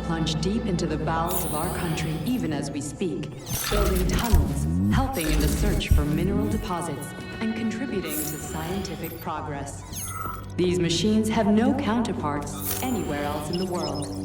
[SPEAKER 11] Plunge deep into the bowels of our country even as we speak, building tunnels, helping in the search for mineral deposits, and contributing to scientific progress. These machines have no counterparts anywhere else in the world.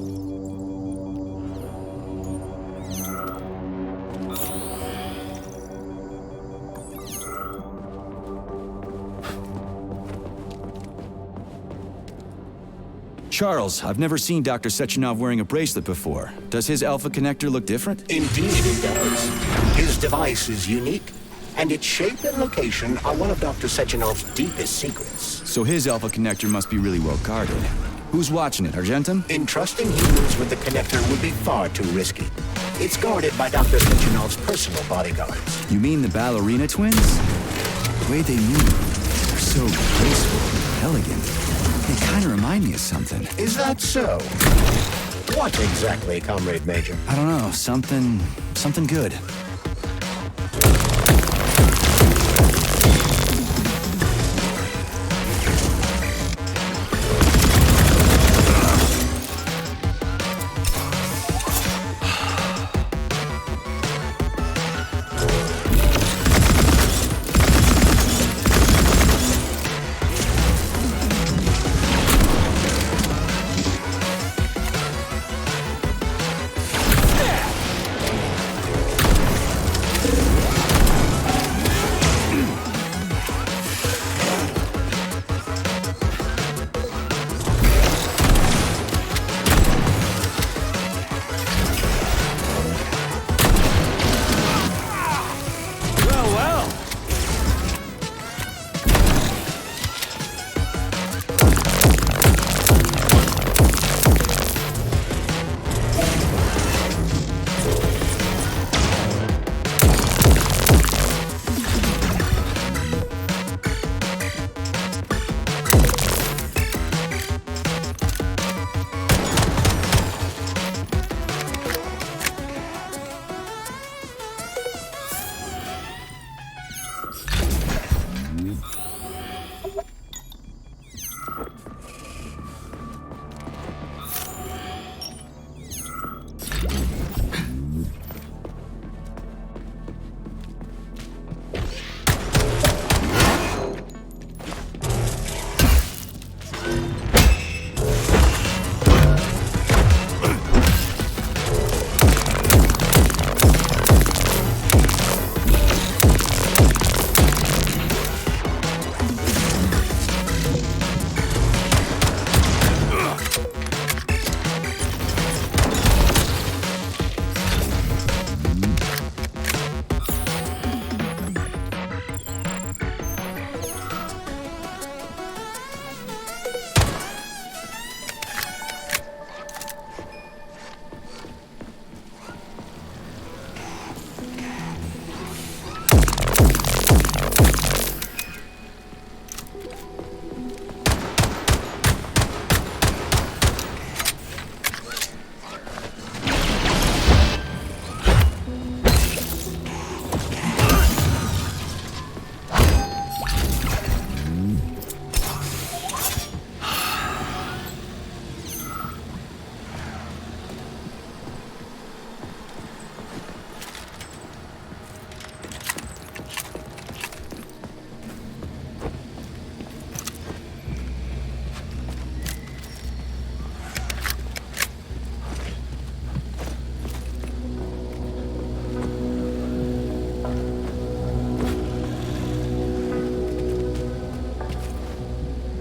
[SPEAKER 6] Charles, I've never seen Dr. Sechenov wearing a bracelet before. Does his alpha connector look different?
[SPEAKER 3] Indeed it does. His device is unique, and its shape and location are one of Dr. Sechenov's deepest secrets.
[SPEAKER 6] So his alpha connector must be really well guarded. Who's watching it, Argentum?
[SPEAKER 3] Entrusting humans with the connector would be far too risky. It's guarded by Dr. Sechenov's personal bodyguards.
[SPEAKER 6] You mean the ballerina twins? The way they move, they're so graceful and elegant. They kind of remind me of something.
[SPEAKER 3] Is that so? What exactly, Comrade Major?
[SPEAKER 6] I don't know, something good.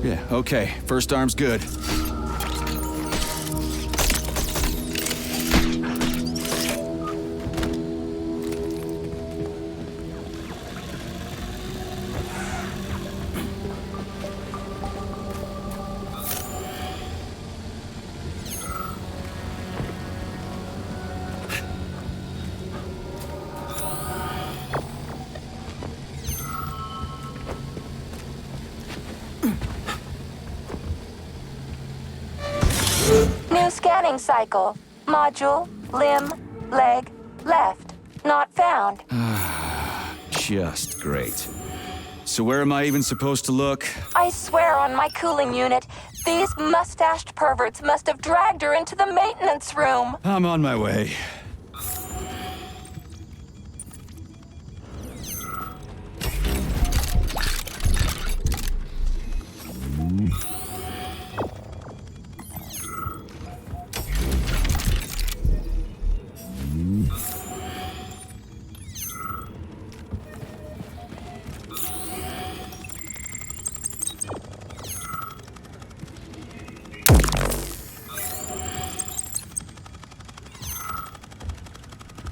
[SPEAKER 6] Yeah, okay. First arm's good.
[SPEAKER 9] New scanning cycle. Module, limb, leg, left. Not found.
[SPEAKER 6] Just great. So where am I even supposed to look?
[SPEAKER 9] I swear on my cooling unit, these mustached perverts must have dragged her into the maintenance room.
[SPEAKER 6] I'm on my way.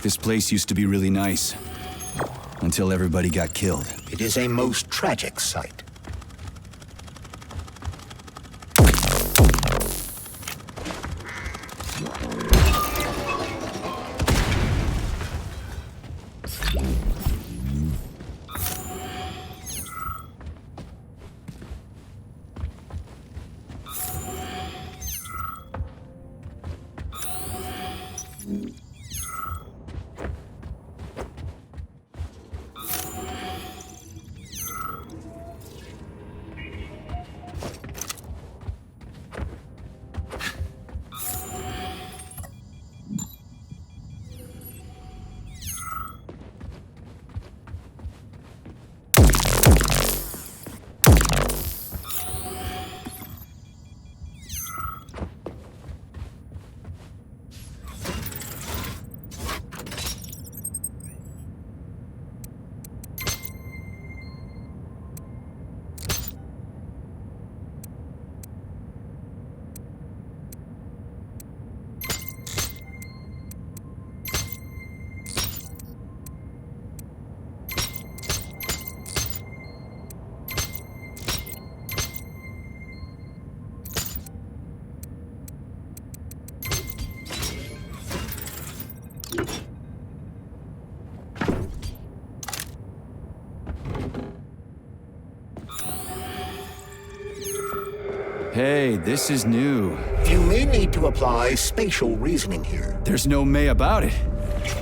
[SPEAKER 6] This place used to be really nice. Until everybody got killed.
[SPEAKER 3] It is a most tragic sight.
[SPEAKER 6] Hey, this is new.
[SPEAKER 3] You may need to apply spatial reasoning here.
[SPEAKER 6] There's no may about it.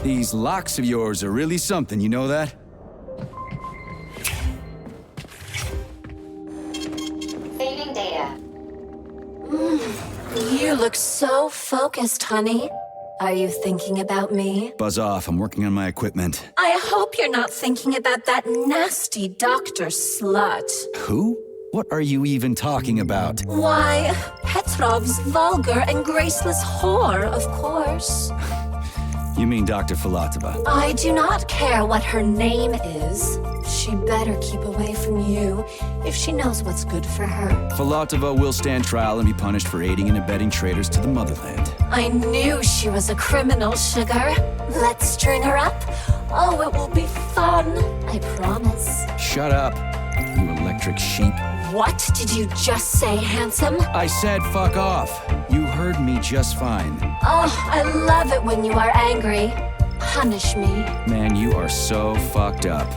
[SPEAKER 6] These locks of yours are really something, you know that?
[SPEAKER 5] Saving data.
[SPEAKER 12] You look so focused, honey. Are you thinking about me?
[SPEAKER 6] Buzz off, I'm working on my equipment.
[SPEAKER 12] I hope you're not thinking about that nasty doctor slut.
[SPEAKER 6] Who? What are you even talking about?
[SPEAKER 12] Why, Petrov's vulgar and graceless whore, of course.
[SPEAKER 6] You mean Dr. Filatova?
[SPEAKER 12] I do not care what her name is. She better keep away from you if she knows what's good for her.
[SPEAKER 6] Filatova will stand trial and be punished for aiding and abetting traitors to the motherland.
[SPEAKER 12] I knew she was a criminal, sugar. Let's string her up. Oh, it will be fun, I promise.
[SPEAKER 6] Shut up, you electric sheep.
[SPEAKER 12] What did you just say, handsome?
[SPEAKER 6] I said fuck off. You heard me just fine.
[SPEAKER 12] Oh, I love it when you are angry. Punish me.
[SPEAKER 6] Man, you are so fucked up.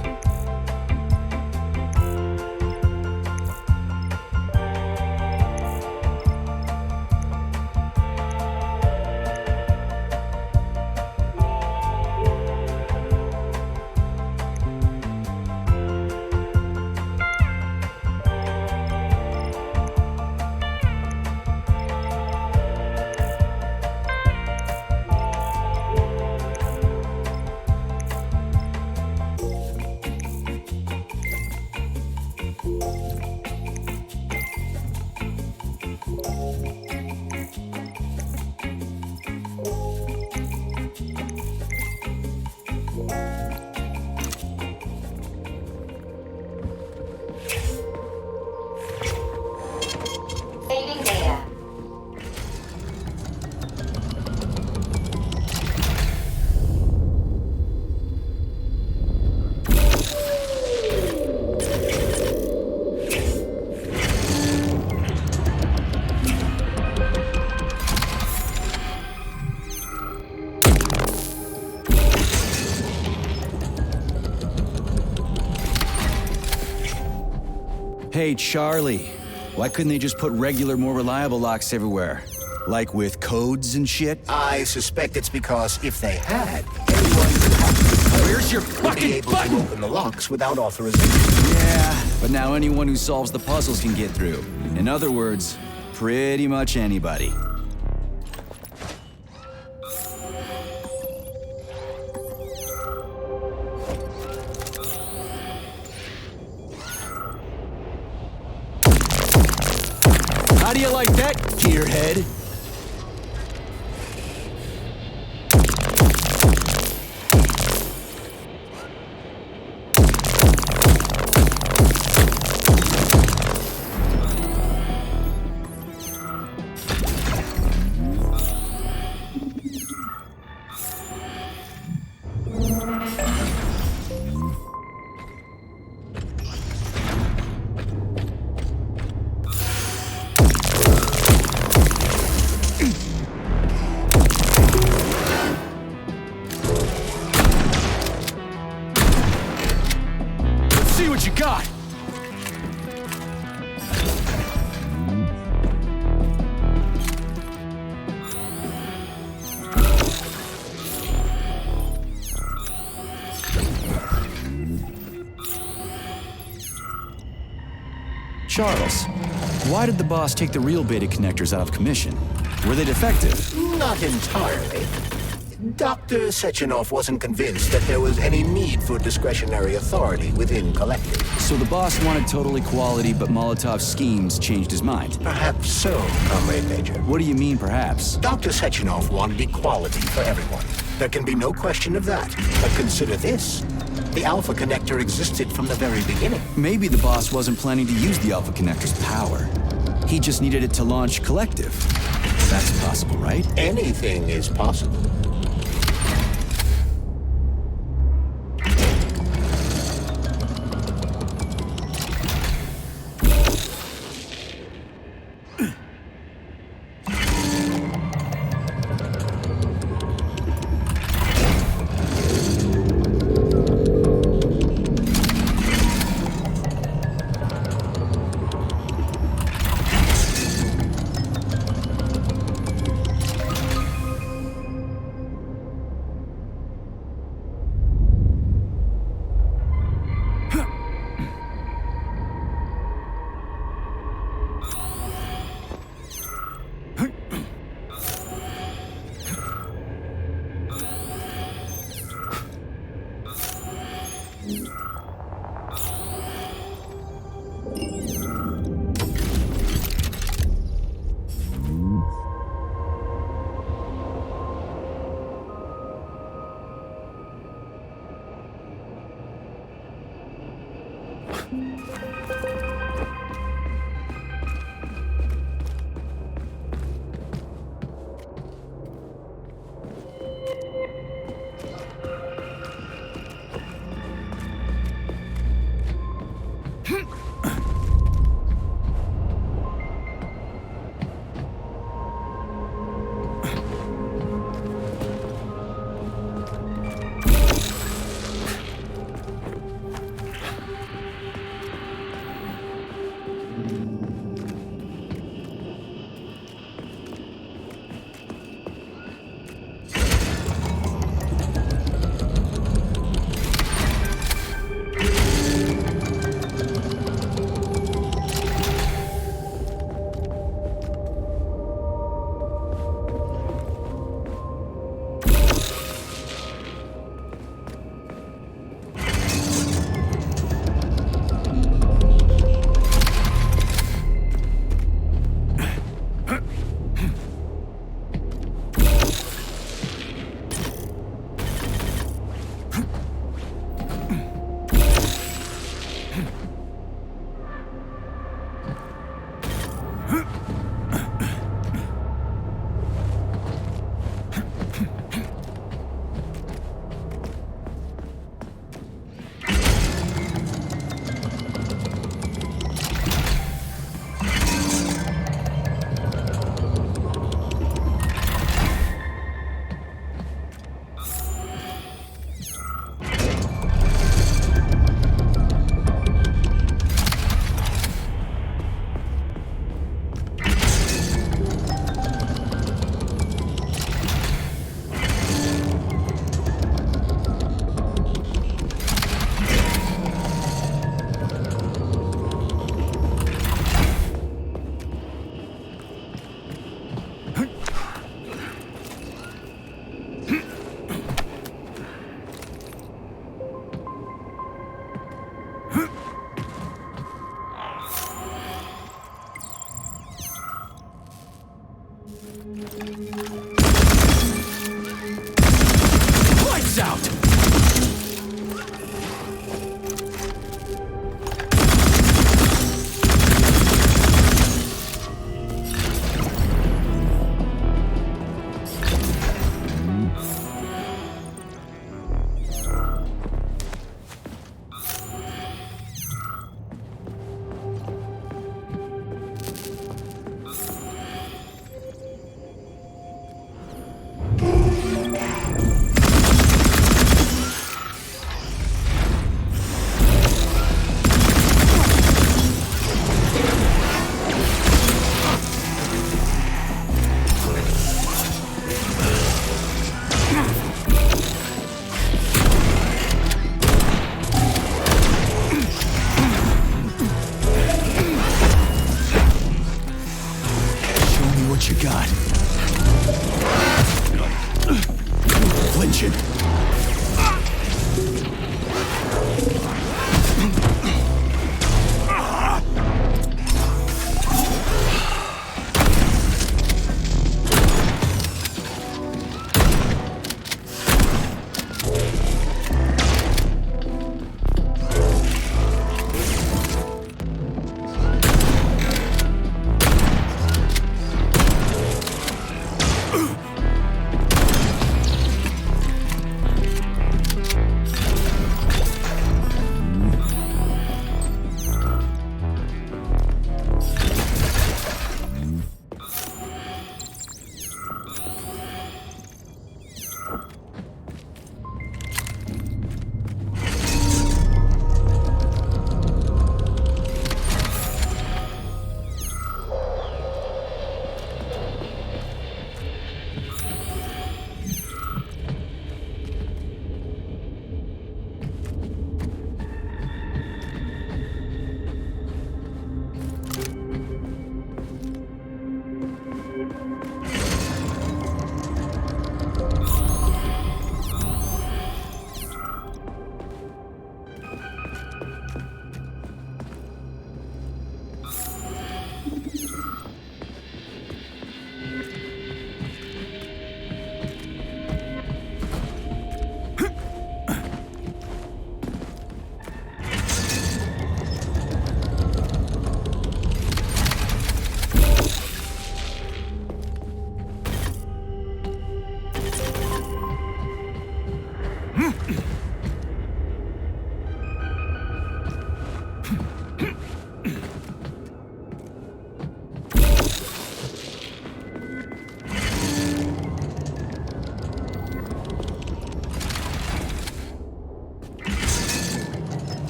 [SPEAKER 6] Hey, Charlie. Why couldn't they just put regular, more reliable locks everywhere? Like with codes and shit?
[SPEAKER 3] I suspect it's because if they had, anyone would have to
[SPEAKER 6] Where's your
[SPEAKER 3] be
[SPEAKER 6] fucking
[SPEAKER 3] able
[SPEAKER 6] button?
[SPEAKER 3] to open the locks without authorization.
[SPEAKER 6] Yeah, but now anyone who solves the puzzles can get through. In other words, pretty much anybody. How do you like that, gearhead? See what you got! Charles, why did the boss take the real beta connectors out of commission? Were they defective?
[SPEAKER 3] Not entirely. Dr. Sechenov wasn't convinced that there was any need for discretionary authority within Collective.
[SPEAKER 6] So the boss wanted total equality, but Molotov's schemes changed his mind.
[SPEAKER 3] Perhaps so, Comrade Major.
[SPEAKER 6] What do you mean, perhaps?
[SPEAKER 3] Dr. Sechenov wanted equality for everyone. There can be no question of that. But consider this. The Alpha Connector existed from the very beginning.
[SPEAKER 6] Maybe the boss wasn't planning to use the Alpha Connector's power. He just needed it to launch Collective. That's possible, right?
[SPEAKER 3] Anything is possible.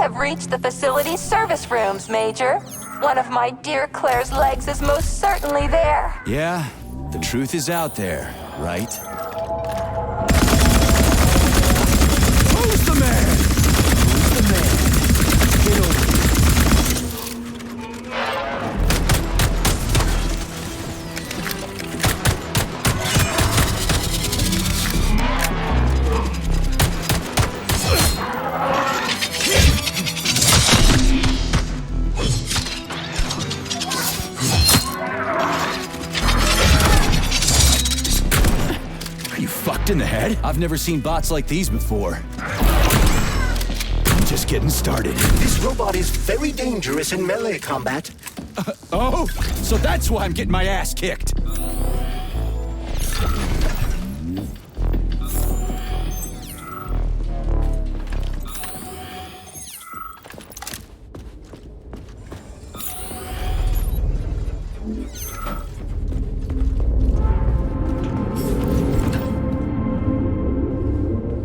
[SPEAKER 9] have reached the facility's service rooms, Major. One of my dear Claire's legs is most certainly there.
[SPEAKER 6] Yeah, the truth is out there, right? Who's the man? Who's the man? Get over here. In the head? I've never seen bots like these before. I'm just getting started.
[SPEAKER 3] This robot is very dangerous in melee combat.
[SPEAKER 6] Oh, so that's why I'm getting my ass kicked.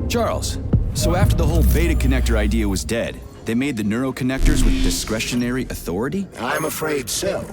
[SPEAKER 6] Charles, so after the whole beta connector idea was dead, they made the neuroconnectors with discretionary authority?
[SPEAKER 3] I'm afraid so.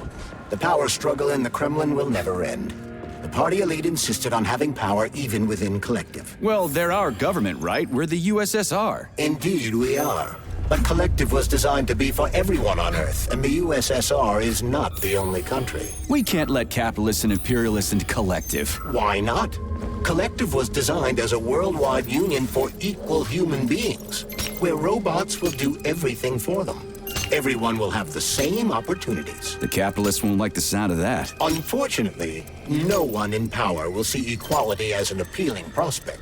[SPEAKER 3] The power struggle in the Kremlin will never end. The party elite insisted on having power even within Collective.
[SPEAKER 6] Well, they're our government, right? We're the USSR.
[SPEAKER 3] Indeed we are. But Collective was designed to be for everyone on Earth, and the USSR is not the only country.
[SPEAKER 6] We can't let capitalists and imperialists into Collective.
[SPEAKER 3] Why not? Collective was designed as a worldwide union for equal human beings, where robots will do everything for them. Everyone will have the same opportunities.
[SPEAKER 6] The capitalists won't like the sound of that.
[SPEAKER 3] Unfortunately, no one in power will see equality as an appealing prospect.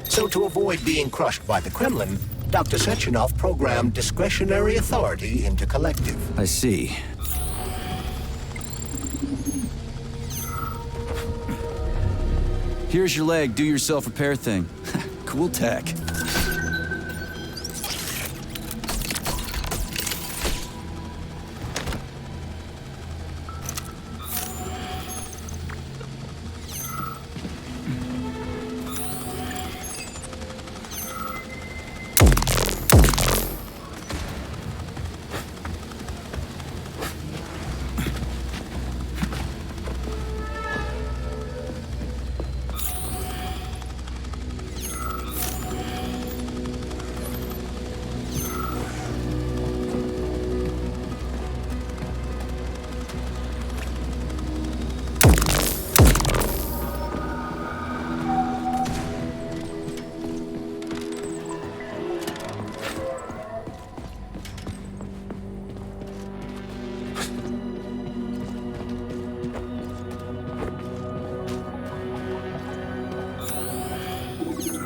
[SPEAKER 3] So to avoid being crushed by the Kremlin, Dr. Sechenov programmed discretionary authority into Collective.
[SPEAKER 6] I see. Here's your leg, do yourself repair thing. Cool tech.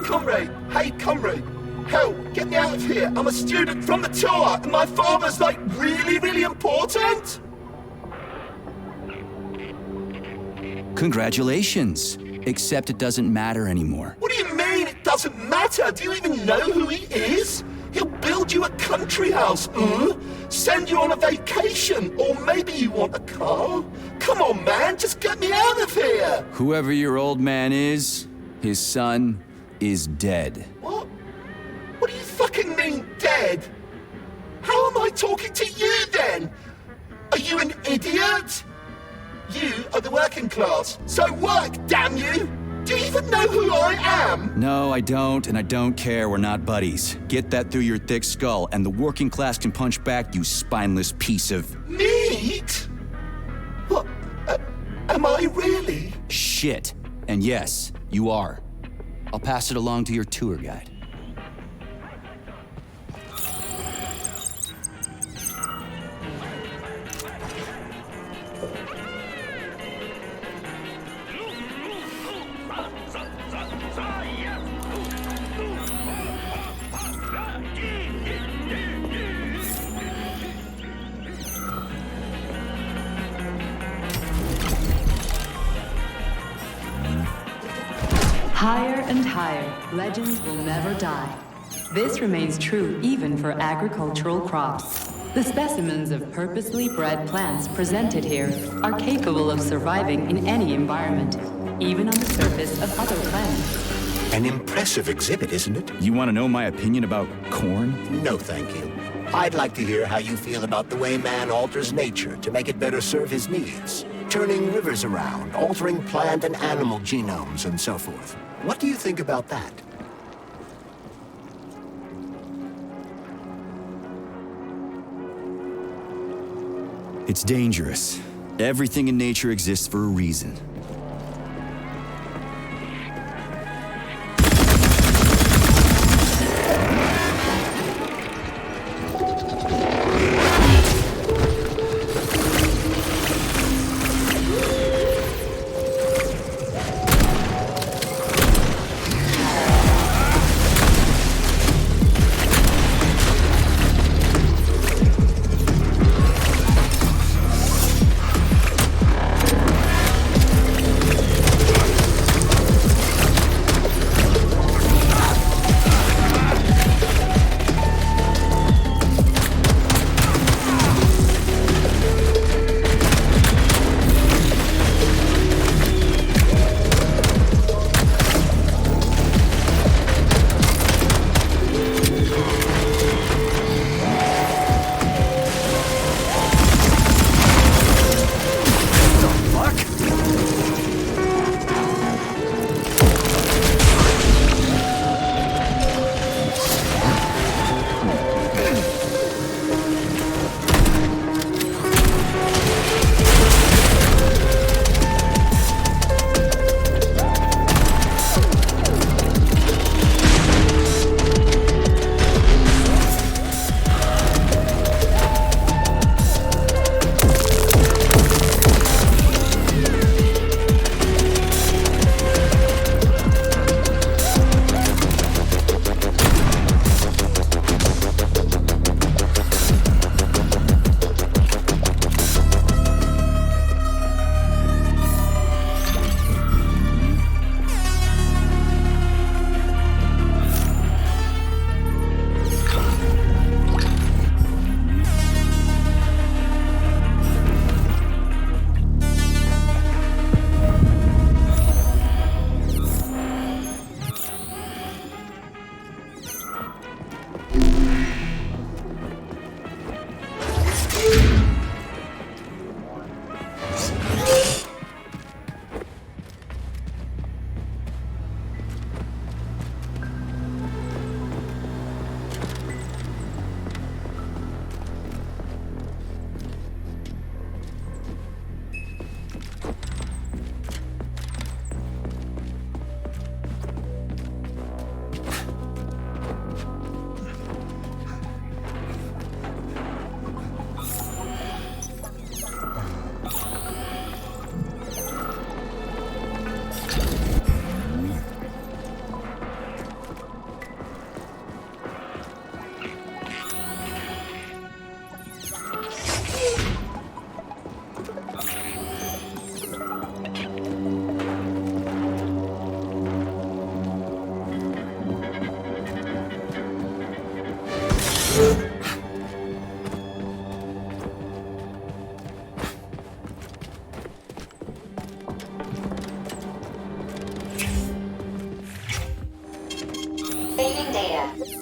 [SPEAKER 8] Comrade! Hey, comrade! Help! Get me out of here! I'm a student from the tour, and my father's, like, really, really important!
[SPEAKER 6] Congratulations. Except it doesn't matter anymore.
[SPEAKER 8] What do you mean it doesn't matter? Do you even know who he is? He'll build you a country house, send you on a vacation, or maybe you want a car? Come on, man, just get me out of here!
[SPEAKER 6] Whoever your old man is, his son is dead.
[SPEAKER 8] What? What do you fucking mean, dead? How am I talking to you, then? Are you an idiot? You are the working class, so work, damn you! Do you even know who I am?
[SPEAKER 6] No, I don't, and I don't care. We're not buddies. Get that through your thick skull, and the working class can punch back, you spineless piece of...
[SPEAKER 8] Meat? What? Am I really?
[SPEAKER 6] Shit. And yes, you are. I'll pass it along to your tour guide.
[SPEAKER 11] Higher and higher, legends will never die. This remains true even for agricultural crops. The specimens of purposely bred plants presented here are capable of surviving in any environment, even on the surface of other planets.
[SPEAKER 3] An impressive exhibit, isn't it?
[SPEAKER 6] You want to know my opinion about corn?
[SPEAKER 3] No, thank you. I'd like to hear how you feel about the way man alters nature to make it better serve his needs. Turning rivers around, altering plant and animal genomes, and so forth. What do you think about that?
[SPEAKER 6] It's dangerous. Everything in nature exists for a reason.
[SPEAKER 5] Saving data.